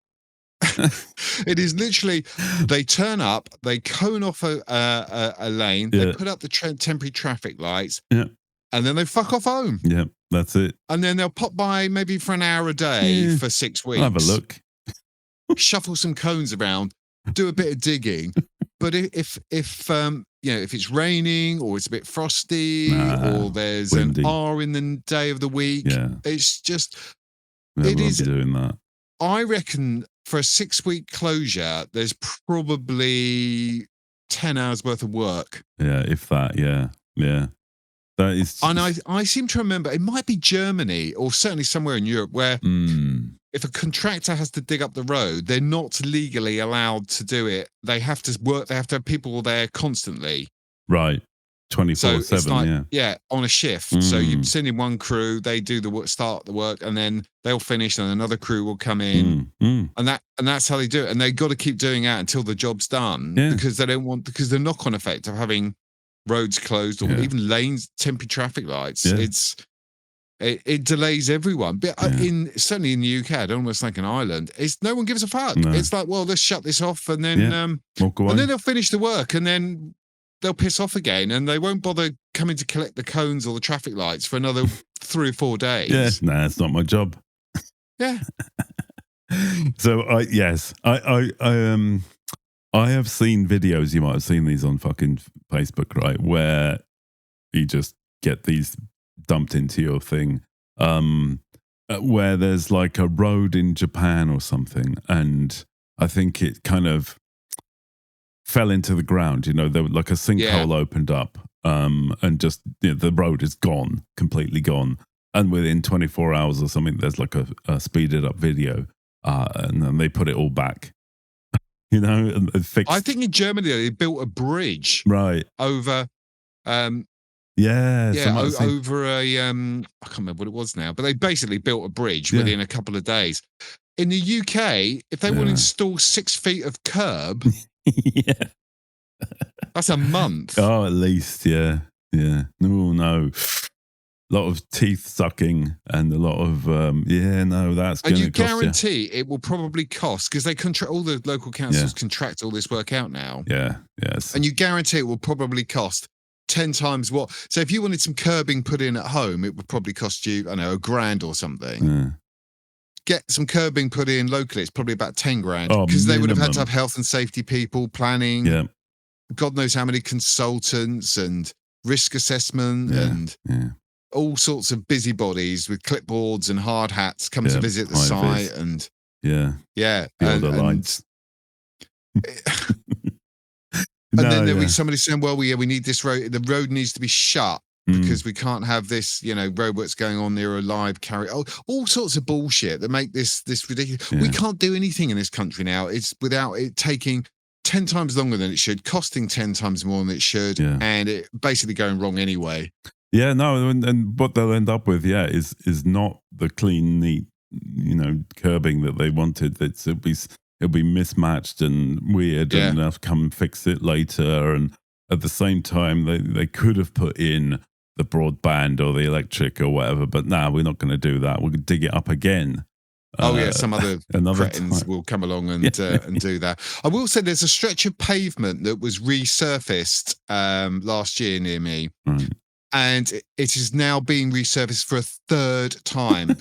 It is literally, they turn up, they cone off a lane, they put up the temporary traffic lights, and then they fuck off home. Yeah, that's it. And then they'll pop by maybe for an hour a day for 6 weeks. I'll have a look. Shuffle some cones around, do a bit of digging. But if it's raining or it's a bit frosty or there's windy. An R in the day of the week, it's just it is doing that. I reckon for a 6 week closure, there's probably 10 hours worth of work. Yeah, if that. Yeah. That is. And I seem to remember it might be Germany or certainly somewhere in Europe where if a contractor has to dig up the road, they're not legally allowed to do it. They have to work. They have to have people there constantly. Right. 24/7, yeah, on a shift. So you send in one crew, they do the work, start the work, and then they'll finish, and another crew will come in, and that's how they do it. And they've got to keep doing that until the job's done, because they don't want the knock-on effect of having roads closed or even lanes, temporary traffic lights. It delays everyone. But certainly in the UK, I don't almost like an island. No one gives a fuck. No. It's like, well, let's shut this off, and then they'll finish the work, and then they'll piss off again, and they won't bother coming to collect the cones or the traffic lights for another 3 or 4 days. Yeah, it's not my job. Yeah. So I have seen videos. You might have seen these on fucking Facebook, right? Where you just get these dumped into your thing. Where there's like a road in Japan or something, and I think it kind of fell into the ground, there was like a sinkhole opened up, and just the road is gone, completely gone, and within 24 hours or something there's like a speeded up video, and then they put it all back, and fixed. I think in Germany they built a bridge over over a I can't remember what it was now, but they basically built a bridge within a couple of days. In the UK, if they want to install 6 feet of curb, that's a month. Oh, at least, yeah. No. A lot of teeth sucking and a lot of that's going to cost you. And you guarantee it will probably cost, because they all the local councils contract all this work out now. Yeah, yes. And you guarantee it will probably cost 10 times what. So if you wanted some curbing put in at home, it would probably cost you, I don't know, $1,000 or something. Yeah. Get some curbing put in locally, it's probably about 10 grand, because they would have had to have health and safety people planning. Yeah. God knows how many consultants and risk assessment and all sorts of busybodies with clipboards and hard hats come to visit the site. And the lights. And then there'll be somebody saying, well, we need this road. The road needs to be shut because we can't have this, robots going on there alive, all sorts of bullshit that make this ridiculous. Yeah. We can't do anything in this country now. It's without it taking 10 times longer than it should, costing 10 times more than it should, and it basically going wrong anyway. Yeah, no, and what they'll end up with, is not the clean, neat, curbing that they wanted. It'll be mismatched and weird, and they'll come fix it later. And at the same time, they could have put in the broadband or the electric or whatever, but now we're not going to do that. We'll dig it up again. Some other cretins will come along and do that. I will say there's a stretch of pavement that was resurfaced last year near me, and it is now being resurfaced for a third time.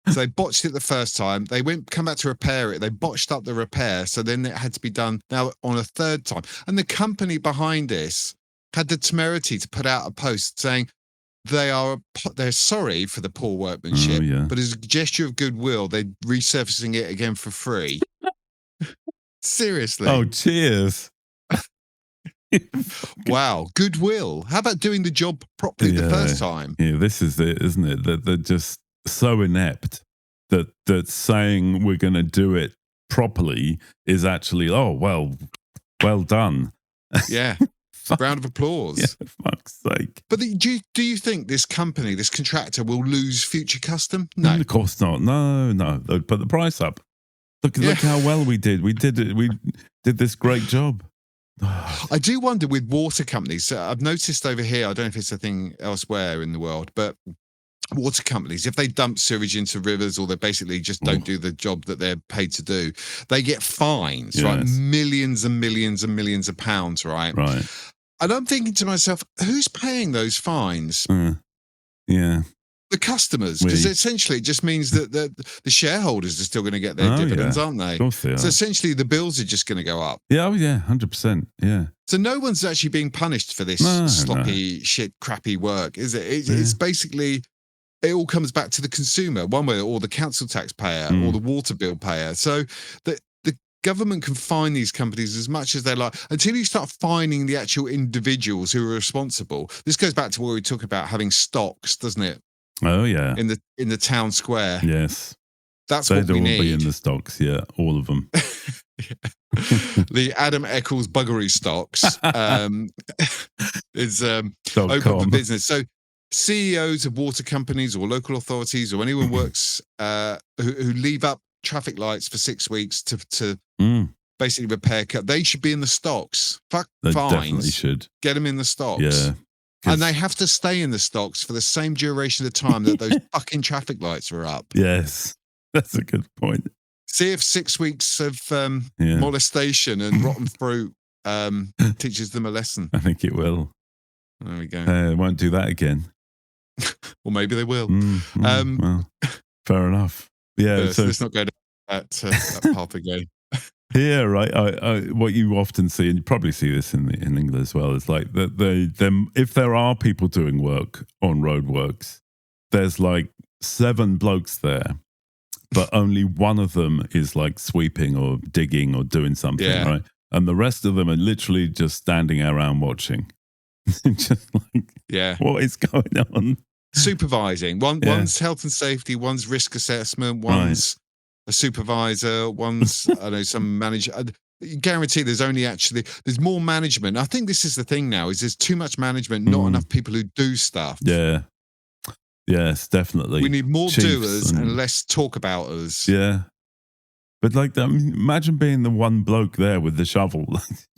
So they botched it the first time. They come back to repair it. They botched up the repair, so then it had to be done now on a third time. And the company behind this had the temerity to put out a post saying they're sorry for the poor workmanship, but as a gesture of goodwill, they're resurfacing it again for free. Seriously. Oh, cheers. Wow, goodwill. How about doing the job properly the first time? Yeah, this is it, isn't it? That they're just so inept that saying we're going to do it properly is actually, well done. Yeah. Round of applause. Yeah, for fuck's sake. But do you think this company, this contractor, will lose future custom? No. Of course not. No. They'll put the price up. Look how well we did. We did it. We did this great job. I do wonder with water companies. I've noticed over here, I don't know if it's a thing elsewhere in the world, but water companies, if they dump sewage into rivers or they basically just don't do the job that they're paid to do, they get fines, right? Millions and millions and millions of pounds, right? Right. And I'm thinking to myself, who's paying those fines? Yeah. The customers, because essentially it just means that the shareholders are still going to get their dividends, aren't they? Of course they are. So essentially the bills are just going to go up. Yeah, 100%. Yeah. So no one's actually being punished for this sloppy, shit, crappy work, is it? It's basically, it all comes back to the consumer, one way, or the council tax payer, or the water bill payer. So the government can fine these companies as much as they like until you start fining the actual individuals who are responsible. This goes back to what we talk about having stocks, doesn't it? Oh yeah, in the town square. Yes, that's what we need. Be in the stocks. Yeah, all of them. The Adam Eccles buggery stocks is open for business. So CEOs of water companies or local authorities or anyone works who leave up traffic lights for 6 weeks to basically repair they should be in the stocks. They fines. Definitely should get them in the stocks. Yeah. And they have to stay in the stocks for the same duration of time that those fucking traffic lights were up. Yes, that's a good point. See if 6 weeks of molestation and rotten fruit teaches them a lesson. I think it will. There we go. It won't do that again. Or maybe they will. Well, fair enough. Yeah, so let's not go down that path again. Yeah, right. I what you often see, and you probably see this in England as well, is like that if there are people doing work on roadworks, there's like 7 blokes there, but only one of them is like sweeping or digging or doing something, right? And the rest of them are literally just standing around watching. Just like, what is going on? Supervising. One's health and safety, one's risk assessment, one's a supervisor, one's some manager. Guarantee there's more management. I think this is the thing now, is there's too much management, not enough people who do stuff. Yeah. Yes, definitely. We need more doers and less talk about us. Yeah. But like, imagine being the one bloke there with the shovel.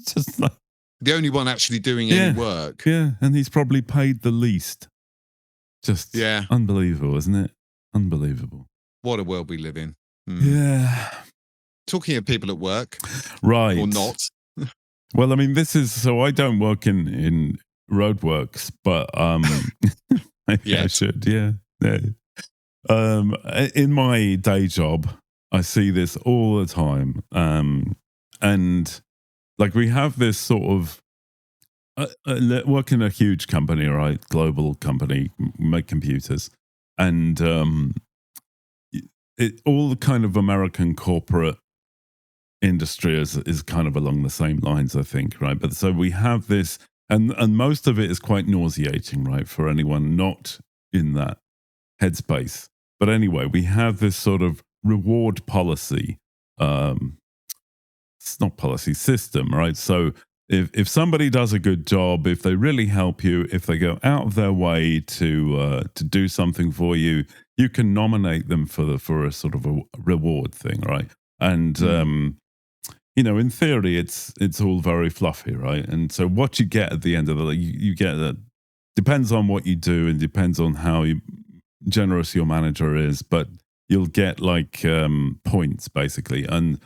Just like the only one actually doing any work. Yeah, and he's probably paid the least. Just unbelievable, isn't it? Unbelievable. What a world we live in. Yeah. Talking of people at work. Right. Or not. Well, I mean, so I don't work in roadworks, but maybe I should, yeah. In my day job, I see this all the time. And like we have this sort of, work in a huge company, right? Global company, make computers. And all the kind of American corporate industry is kind of along the same lines, I think, right? But so we have this, and most of it is quite nauseating, right, for anyone not in that headspace. But anyway, we have this sort of reward policy. It's not policy, system, right? So if somebody does a good job, if they really help you, if they go out of their way to do something for you, you can nominate them for a sort of a reward thing, right? And in theory, it's all very fluffy, right? And so what you get at the end of you get that depends on what you do and depends on how generous your manager is, but you'll get like points basically, and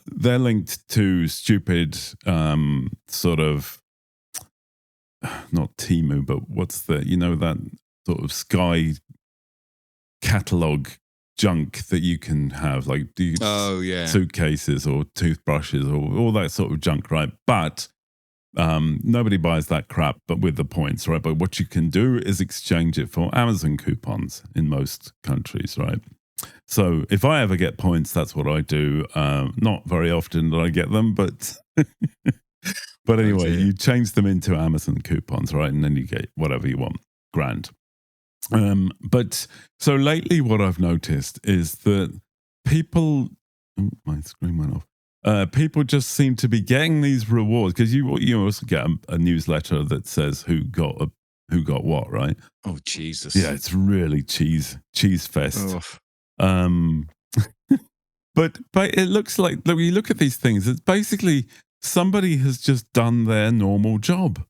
they're linked to stupid sort of not Temu, but what's the that sort of Sky catalog junk that you can have, like suitcases or toothbrushes or all that sort of junk, right? But nobody buys that crap, but with the points, right? But what you can do is exchange it for Amazon coupons in most countries, right? So if I ever get points, that's what I do. Not very often that I get them, but but anyway, you change them into Amazon coupons, right? And then you get whatever you want. Grand. But so lately what I've noticed is that people, my screen went off. People just seem to be getting these rewards because you also get a newsletter that says who got what, right? Oh Jesus! Yeah, it's really cheese fest. But it looks like when you look at these things, it's basically somebody has just done their normal job.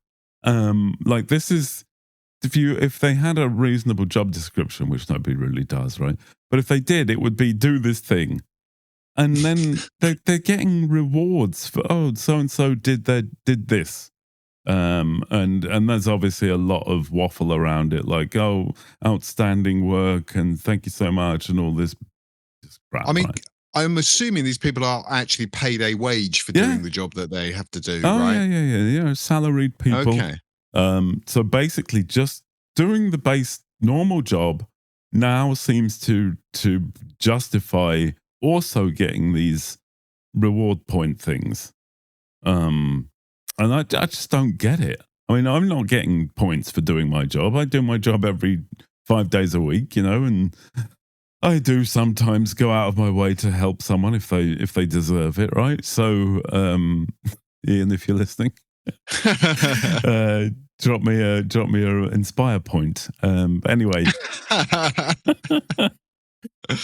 Like this is if they had a reasonable job description, which nobody really does, right? But if they did, it would be do this thing. And then they're getting rewards for so and so did this, and there's obviously a lot of waffle around it, like outstanding work and thank you so much and all this crap. I mean, right? I'm assuming these people are actually paid a wage for doing the job that they have to do. Right? Yeah, salaried people. Okay. So basically, just doing the base normal job now seems to justify also getting these reward point things. And I just don't get it. I mean, I'm not getting points for doing my job. I do my job every 5 days a week, and I do sometimes go out of my way to help someone if they deserve it, right? So, Ian, if you're listening, drop me a inspire point. But anyway.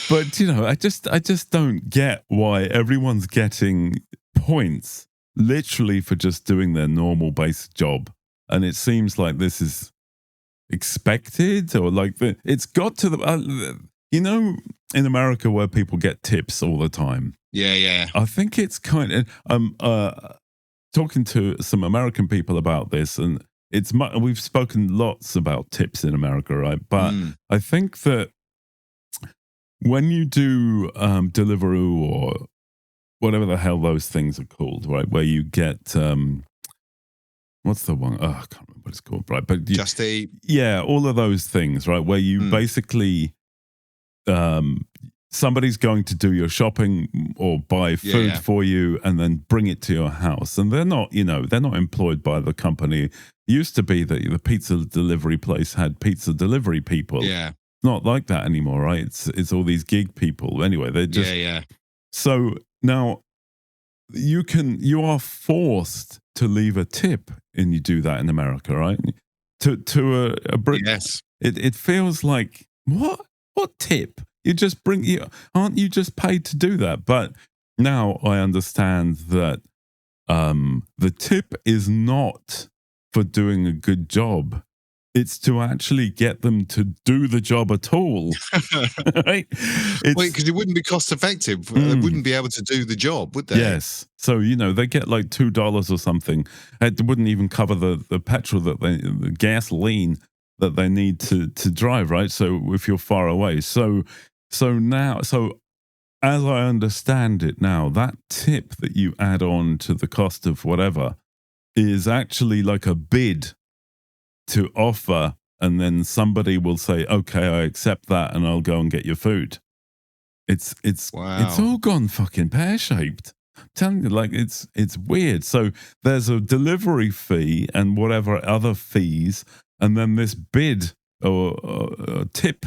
But I just don't get why everyone's getting points literally for just doing their normal basic job, and it seems like this is expected, or like it's got to the in America where people get tips all the time. Yeah. I think it's kind of talking to some American people about this, and we've spoken lots about tips in America, right? But I think that when you do Deliveroo or whatever the hell those things are called, right, where you get what's the one? Oh, I can't remember what it's called, right? But Just Eat. Yeah, all of those things, right, where you basically somebody's going to do your shopping or buy food for you and then bring it to your house, and they're not employed by the company. It used to be that the pizza delivery place had pizza delivery people. Yeah. Not like that anymore, right? It's all these gig people. Anyway, they're just So now you are forced to leave a tip, and you do that in America, right? To a Brit. Yes. It feels like what tip? Aren't you just paid to do that? But now I understand that the tip is not for doing a good job. It's to actually get them to do the job at all. Right? Because it wouldn't be cost effective. They wouldn't be able to do the job, would they? Yes. So, they get like $2 or something. It wouldn't even cover the petrol the gasoline that they need to drive, right? So if you're far away. So as I understand it now, that tip that you add on to the cost of whatever is actually like a bid to offer, and then somebody will say, okay, I accept that, and I'll go and get your food. It's all gone fucking pear-shaped. telling you, like it's weird. So there's a delivery fee and whatever other fees, and then this bid or tip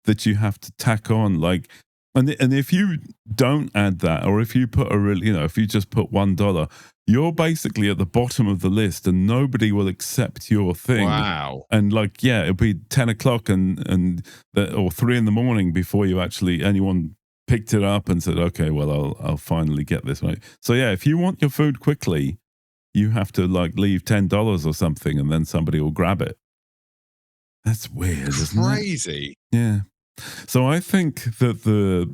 that you have to tack on. Like, and if you don't add that, or if you put if you just put $1, you're basically at the bottom of the list, and nobody will accept your thing. Wow. And like, yeah, it'll be 10 o'clock or 3 a.m. before anyone picked it up and said, okay, well, I'll finally get this right. So yeah, if you want your food quickly, you have to like leave $10 or something, and then somebody will grab it. That's weird, isn't it? Crazy. Yeah. So I think that the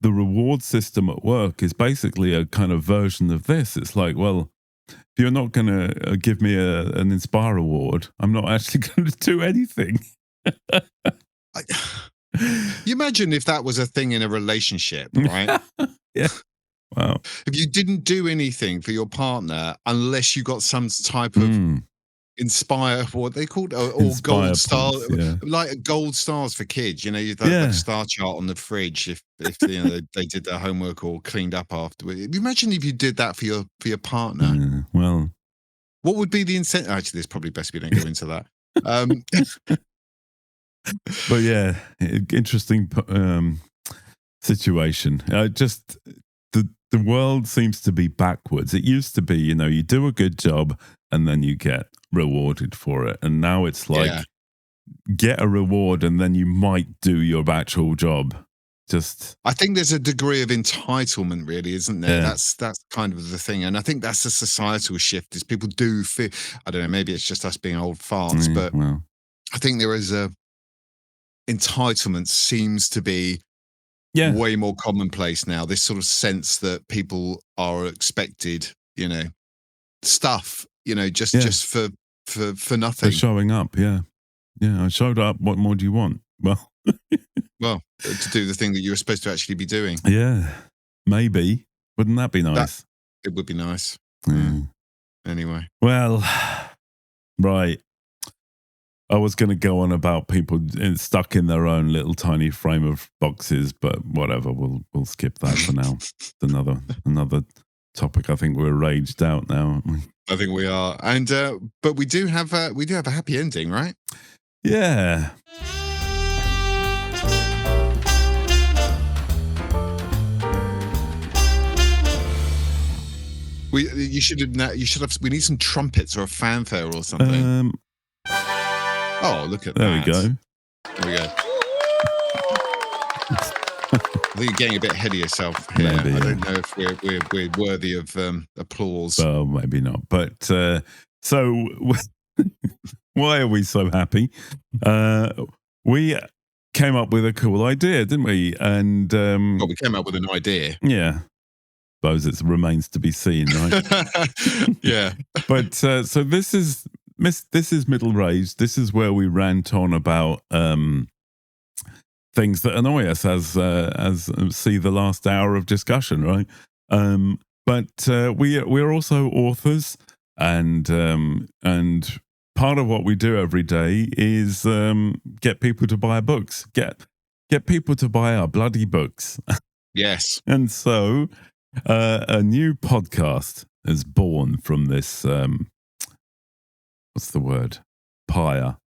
reward system at work is basically a kind of version of this. It's like, well, if you're not going to give me an Inspire award, I'm not actually going to do anything. You imagine if that was a thing in a relationship, right? Yeah. Wow. If you didn't do anything for your partner unless you got some type of Inspire, what they called, or gold star, like gold stars for kids. You know, you'd have like a star chart on the fridge if they did their homework or cleaned up afterwards. Imagine if you did that for your partner. Well, what would be the incentive? Actually, it's probably best we don't go into that. But yeah, interesting situation. Just the world seems to be backwards. It used to be, you do a good job and then you get rewarded for it, and now it's like get a reward and then you might do your actual job. I think there's a degree of entitlement, really, isn't there? Yeah. That's kind of the thing, and I think that's a societal shift. Is people do feel, I don't know, maybe it's just us being old farts, but I think there is a entitlement seems to be way more commonplace now. This sort of sense that people are expected, stuff, just for nothing. For showing up, yeah. I showed up. What more do you want? Well, to do the thing that you were supposed to actually be doing. Yeah, maybe. Wouldn't that be nice? It would be nice. Anyway. Well, right. I was going to go on about people stuck in their own little tiny frame of boxes, but whatever. We'll skip that for now. It's another topic. I think we're raged out now, aren't we? I think we are, and but we do have a happy ending, right? Yeah. You should have. We need some trumpets or a fanfare or something. Oh, look at that! There we go. There we go. I think you're getting a bit ahead of yourself here. Maybe, I don't know if we're worthy of applause. Well, maybe not. But so, why are we so happy? We came up with a cool idea, didn't we? And we came up with an idea. Yeah. Suppose it remains to be seen, right? Yeah. But so this is Middle Rage. This is where we rant on about things that annoy us as see the last hour of discussion, right? But we're also authors, and part of what we do every day is get people to buy books, get people to buy our bloody books. Yes. And so a new podcast is born from this. What's the word? Pyre.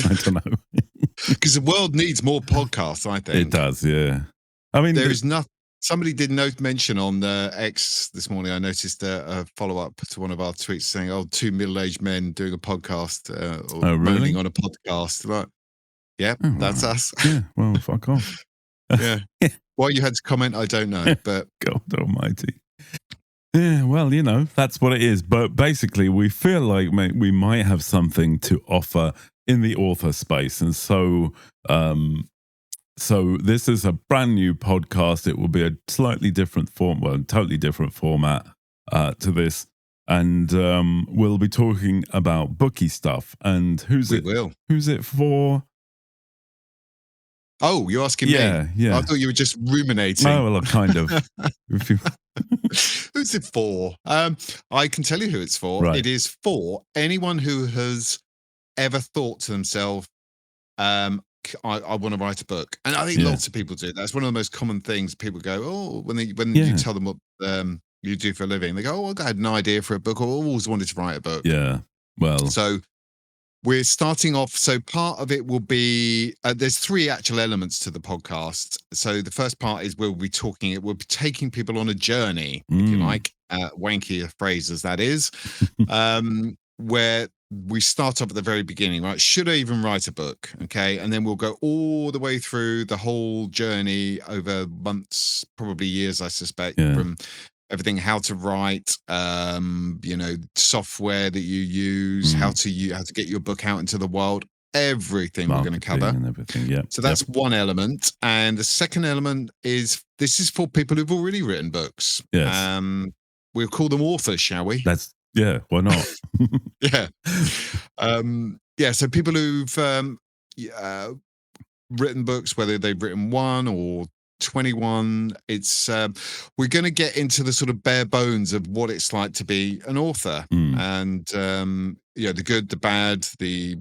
I don't know. Because the world needs more podcasts, I think. It does, yeah. I mean, there is nothing. Somebody did mention on X this morning. I noticed a follow-up to one of our tweets saying, two middle-aged men doing a podcast or moaning on a podcast. Like, that's us. Yeah, well, fuck off. Yeah. Why you had to comment, I don't know. But God almighty. Yeah, well, that's what it is. But basically, we feel like we might have something to offer in the author space. And so this is a brand new podcast. It will be a slightly different totally different format to this. And we'll be talking about bookie stuff. And who's it for? Oh, you're asking me? Yeah. I thought you were just ruminating. Oh, well, kind of. Who's it for? I can tell you who it's for. Right. It is for anyone who has ever thought to themselves, can I want to write a book. And I think lots of people do. That's one of the most common things people go, oh, when you tell them what you do for a living, they go, oh, I had an idea for a book, or always wanted to write a book. Yeah. Well, so we're starting off. So part of it will be, there's 3 actual elements to the podcast. So the first part is we'll be taking people on a journey, if you like, wanky a phrase as that is, where we start off at the very beginning, right? Should I even write a book? Okay. And then we'll go all the way through the whole journey over months, probably years, I suspect, from everything, how to write, software that you use, how to get your book out into the world, everything we're going to cover. And everything, yeah. So that's one element. And the second element is, this is for people who've already written books. Yes. We'll call them authors, shall we? Why not? So people who've written books, whether they've written 1 or 21, it's we're going to get into the sort of bare bones of what it's like to be an author, and the good, the bad, the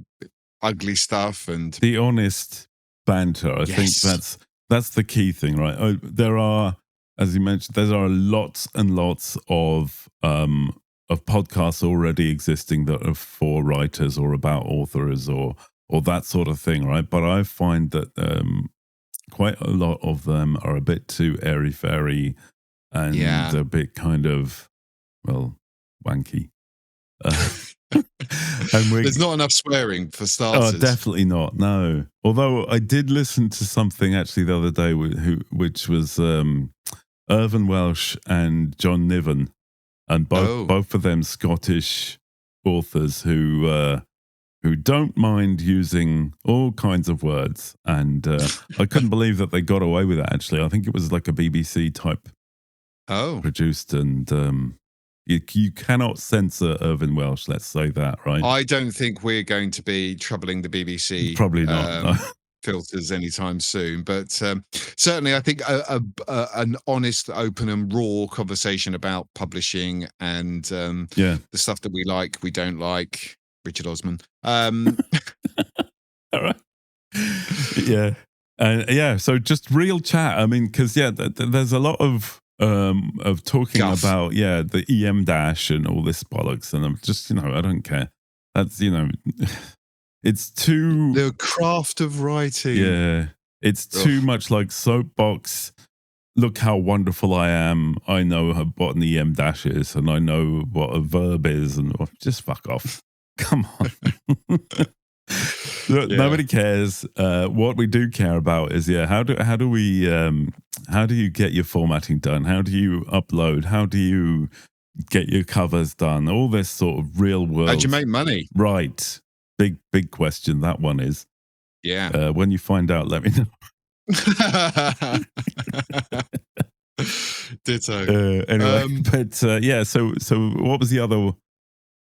ugly stuff, and the honest banter. I think that's the key thing, right? There are, as you mentioned, there are lots and lots of podcasts already existing that are for writers or about authors or that sort of thing, right? But I find that quite a lot of them are a bit too airy-fairy and a bit kind of, wanky. And there's not enough swearing for starters. Oh, definitely not, no. Although I did listen to something actually the other day which was Irvin Welsh and John Niven, and both of them Scottish authors who don't mind using all kinds of words, and I couldn't believe that they got away with it. Actually, I think it was like a BBC type produced, and you cannot censor Irvin Welsh. Let's say that, right? I don't think we're going to be troubling the BBC. Probably not. No. Filters anytime soon, but certainly I think an honest, open and raw conversation about publishing and the stuff that we like, we don't like. Richard Osman. All right. So just real chat. I mean, because there's a lot of talking about the EM dash and all this bollocks, and I'm just I don't care. That's it's too the craft of writing. Yeah, it's too much like soapbox. Look how wonderful I am. I know what an EM dash is, and I know what a verb is, and just fuck off. Come on. Look, nobody cares. What we do care about is how do you get your formatting done? How do you upload? How do you get your covers done? All this sort of real world. How'd you make money? Right. Big question. That one is. Yeah. When you find out, let me know. Ditto. Anyway, So what was the other?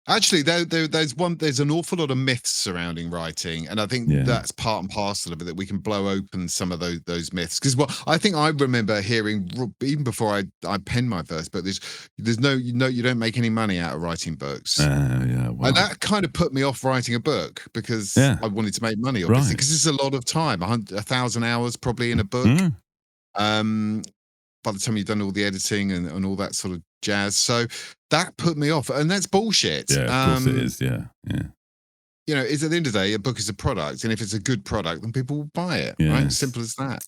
Actually, there's an awful lot of myths surrounding writing, and I think that's part and parcel of it, that we can blow open some of those myths. Because I think I remember hearing even before I penned my first book, you don't make any money out of writing books. And that kind of put me off writing a book, because I wanted to make money, obviously, because it's a lot of time, 1,000 hours probably in a book. By the time you've done all the editing and all that sort of jazz. So that put me off, and that's bullshit. Yeah, of course it is. Yeah. It's at the end of the day, a book is a product, and if it's a good product, then people will buy it. Yes. Right? Simple as that.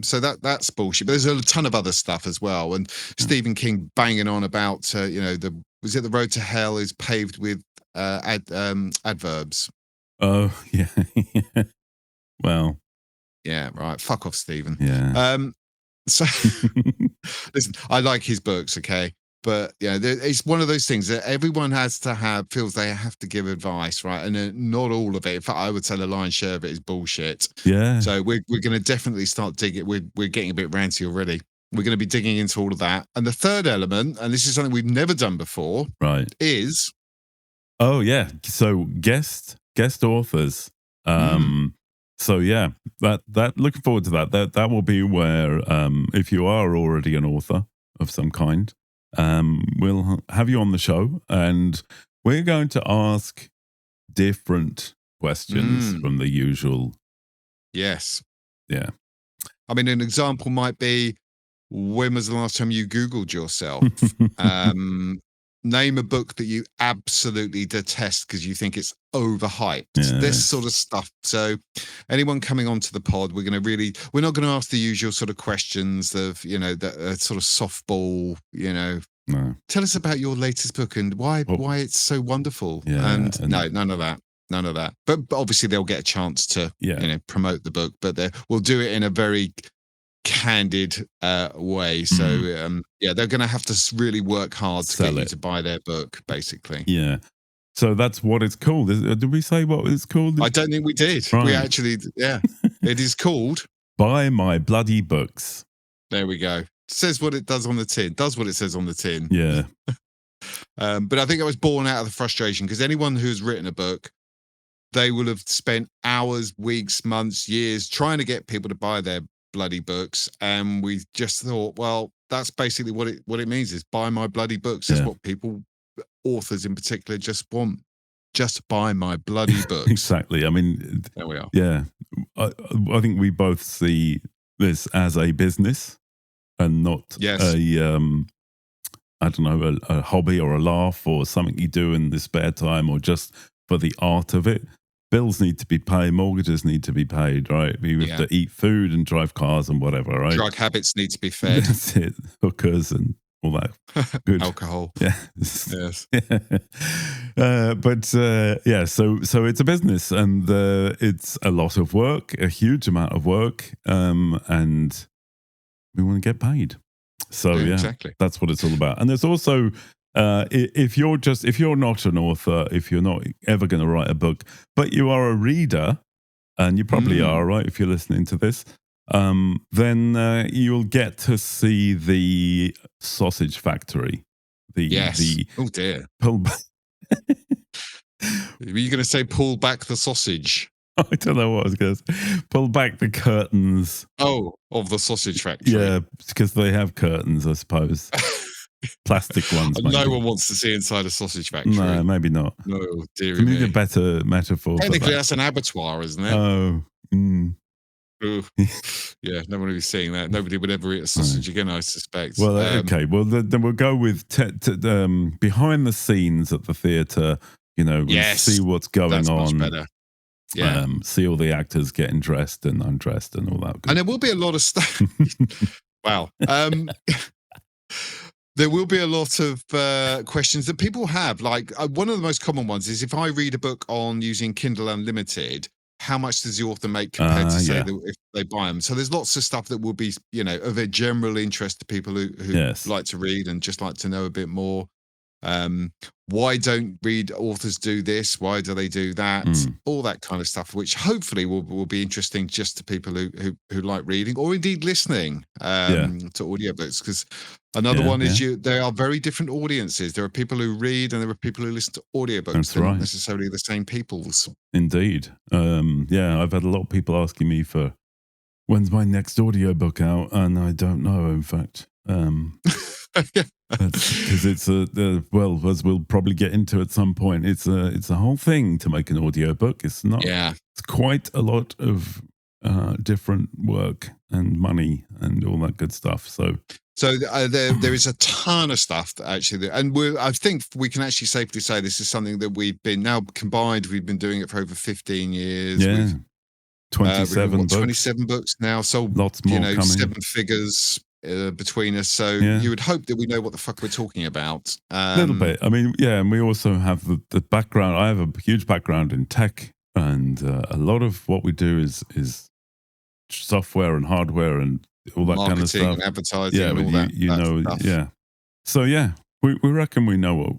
So that's bullshit. But there's a ton of other stuff as well. And Stephen King banging on about was it The Road to Hell is paved with adverbs. Oh yeah. Well. Yeah. Right. Fuck off, Stephen. Yeah. So listen, I like his books, okay, but it's one of those things that everyone feels they have to give advice, right? And not all of it. In fact, I would say the lion's share of it is bullshit. Yeah. So we're going to definitely start digging. We're getting a bit ranty already. We're going to be digging into all of that. And the third element, and this is something we've never done before, right? Is so guest authors. So that looking forward to that. That will be where if you are already an author of some kind, we'll have you on the show, and we're going to ask different questions from the usual Yes. Yeah. I mean, an example might be, when was the last time you Googled yourself? Name a book that you absolutely detest because you think it's overhyped. Yes. This sort of stuff. So anyone coming onto the pod, we're not going to ask the usual sort of questions of, that sort of softball, No. tell us about your latest book and why it's so wonderful. Yeah, and no, none of that. None of that. But obviously they'll get a chance to, promote the book, but we'll do it in a very candid way. So they're going to have to really work hard to get you to buy their book, basically. Yeah. So that's what it's called. Did we say what it's called? I don't think we did. Right. We actually, it is called Buy My Bloody Books. There we go. It says what it does on the tin. Does what it says on the tin. Yeah. But I think I was born out of the frustration because anyone who's written a book, they will have spent hours, weeks, months, years trying to get people to buy their bloody books, and we just thought, well, that's basically what it means is buy my bloody books. That's what people, authors in particular, just want. Just buy my bloody books. Exactly. I mean, there we are. Yeah, I think we both see this as a business and not a hobby or a laugh or something you do in the spare time or just for the art of it. Bills need to be paid, mortgages need to be paid, right? We have to eat food and drive cars and whatever, right? Drug habits need to be fed. That's it. Hookers and all that good alcohol. Yeah. Yes. So it's a business and it's a lot of work, a huge amount of work, and we want to get paid. So exactly. That's what it's all about. And there's also if you're not an author, if you're not ever going to write a book, but you are a reader, and you probably are, right? If you're listening to this, then you'll get to see the sausage factory. Oh dear. Were you going to say pull back the sausage? I don't know what I was going to say. Pull back the curtains. Oh, of the sausage factory. Yeah, because they have curtains, I suppose. Plastic ones. No one wants to see inside a sausage factory. No, maybe not. No, dear me. Need a better metaphor. Technically, that's an abattoir, isn't it? Oh. Yeah, no one would be seeing that. Nobody would ever eat a sausage again, I suspect. Well, okay. Well, then we'll go with behind the scenes at the theatre. See what's going on. Much better. Yeah. See all the actors getting dressed and undressed and all that. And there will be a lot of stuff. Wow. There will be a lot of questions that people have. Like one of the most common ones is if I read a book on using Kindle Unlimited, how much does the author make compared to say that if they buy them? So there's lots of stuff that will be, of a general interest to people who like to read and just like to know a bit more. Why don't read authors do this? Why do they do that? All that kind of stuff, which hopefully will be interesting just to people who like reading or indeed listening to audiobooks. Because another one is they are very different audiences. There are people who read and there are people who listen to audiobooks. That's They're right. not necessarily the same people's. Indeed. I've had a lot of people asking me for when's my next audiobook out, and I don't know, in fact. Because it's as we'll probably get into at some point, it's a whole thing to make an audiobook. It's not. Yeah. It's quite a lot of different work and money and all that good stuff. So there is a ton of stuff that actually, and I think we can actually safely say this is something that we've been now combined. We've been doing it for over 15 years. Yeah. 27 books. 27 books now. So lots more coming. 7 figures. Between us, so you would hope that we know what the fuck we're talking about. A little bit. I mean, and we also have the background. I have a huge background in tech, and a lot of what we do is software and hardware and all that kind of stuff. Marketing, advertising, and all that stuff. Yeah. So we reckon we know what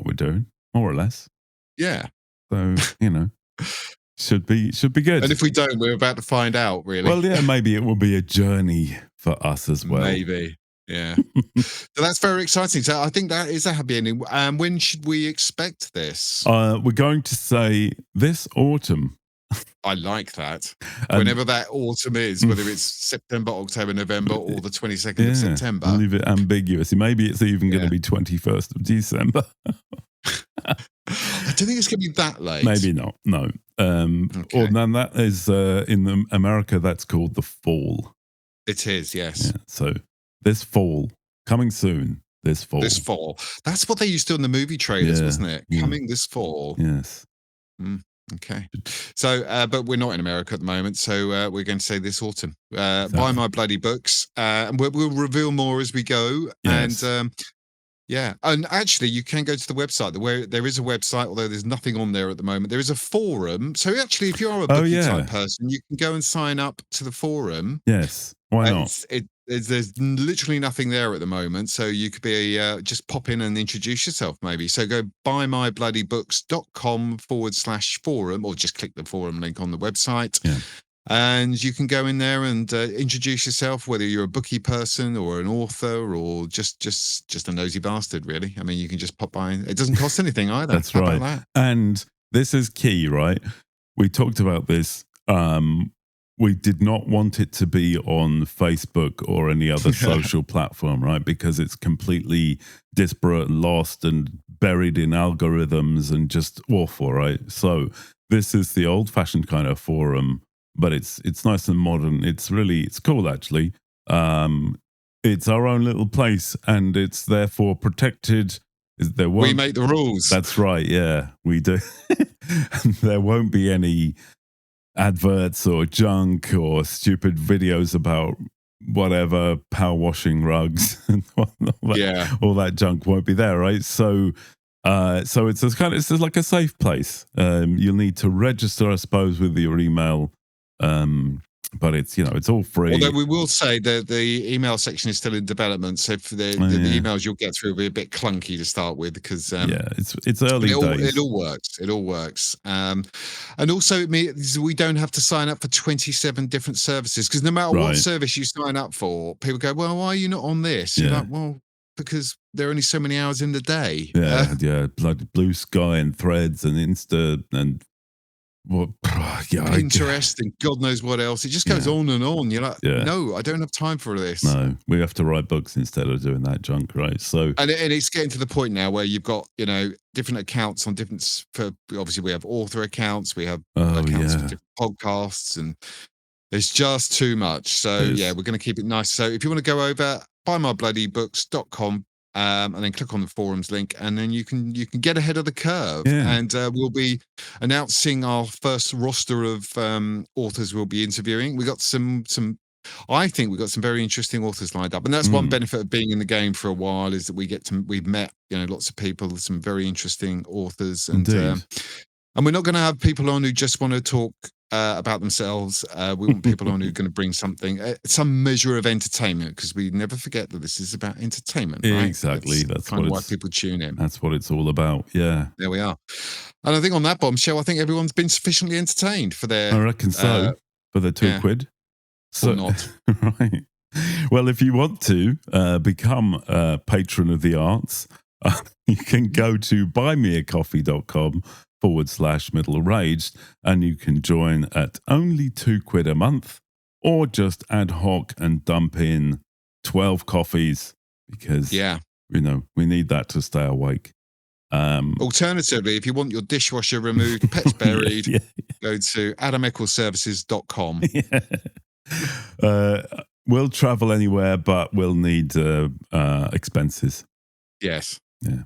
we're doing, more or less. Yeah. So should be good. And if we don't, we're about to find out, really. Well, maybe it will be a journey for us as well. Maybe, yeah. So that's very exciting. So I think that is a happy ending. When should we expect this? We're going to say this autumn. I like that. Whenever that autumn is, whether it's September, October, November, or the 22nd of September. Leave it ambiguous. Maybe it's even going to be 21st of December. I don't think it's going to be that late. Maybe not. No. Okay. Or then that is in America, that's called the fall. It is, yes. Yeah, so this fall, coming soon. This fall. This fall. That's what they used to do in the movie trailers, wasn't it? Yeah. Coming this fall. Yes. Okay. So, but we're not in America at the moment, so we're going to say this autumn. Buy my bloody books, and we'll reveal more as we go. Yes. And yeah, and actually, you can go to the website. Where there is a website, although there's nothing on there at the moment. There is a forum. So actually, if you are a bookie type person, you can go and sign up to the forum. Yes. Why not? There's literally nothing there at the moment, so you could be just pop in and introduce yourself maybe. So go buymybloodybooks.com/forum, or just click the forum link on the website. Yeah. And you can go in there and introduce yourself, whether you're a bookie person or an author or just a nosy bastard, really. I mean, you can just pop by. It doesn't cost anything either. That's right. That? And this is key, right? We talked about this. We did not want it to be on Facebook or any other social platform, right? Because it's completely disparate and lost and buried in algorithms and just awful, right? So this is the old-fashioned kind of forum, but it's nice and modern. It's cool, actually. It's our own little place, and it's therefore protected. We make the rules. That's right. Yeah, we do. There won't be any adverts or junk or stupid videos about whatever power washing rugs and all that junk won't be there, right? So it's it's like a safe place. You'll need to register, I suppose, with your email, but it's it's all free. Although we will say that the email section is still in development, so for the emails you'll get through will be a bit clunky to start with because it's early days. It all works. And also it means we don't have to sign up for 27 different services, because no matter what service you sign up for, people go, well, why are you not on this? You're like, well, because there are only so many hours in the day. Bloody Blue Sky and Threads and Insta and Pinterest and God knows what else. It just goes on and on. You're like, no, I don't have time for this. No, we have to write books instead of doing that junk, right? So, and it's getting to the point now where you've got different accounts on obviously we have author accounts, we have accounts for different podcasts, and it's just too much. So we're going to keep it nice. So if you want to go over buymybloodybooks.com. And then click on the forums link, and then you can get ahead of the curve. And we'll be announcing our first roster of authors we'll be interviewing. We got I think we've got some very interesting authors lined up, and that's one benefit of being in the game for a while, is that we've met lots of people, some very interesting authors, and we're not going to have people on who just want to talk about themselves. We want people on who are going to bring something, some measure of entertainment, because we never forget that this is about entertainment, right? Exactly. That's kind of why people tune in. That's what it's all about. Yeah. There we are. And I think on that bombshell, I think everyone's been sufficiently entertained for their. I reckon so. For the £2. So, or not. Right. Well, if you want to become a patron of the arts, you can go to buymeacoffee.com/middle-aged, and you can join at only £2 a month, or just ad hoc and dump in 12 coffees, because we need that to stay awake. Alternatively, if you want your dishwasher removed, pets buried, go to AdamEcclesServices.com. We'll travel anywhere, but we'll need expenses. Yes. Yeah.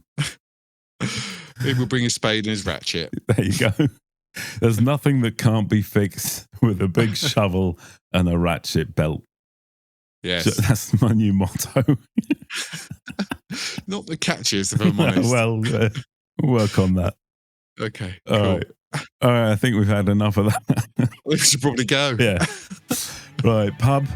He will bring his spade and his ratchet. There you go. There's nothing that can't be fixed with a big shovel and a ratchet belt. Yes. So that's my new motto. Not the catchiest, if I'm honest. Well, we'll work on that. Okay. All cool. right. I think we've had enough of that. We should probably go. Yeah. Right. Pub.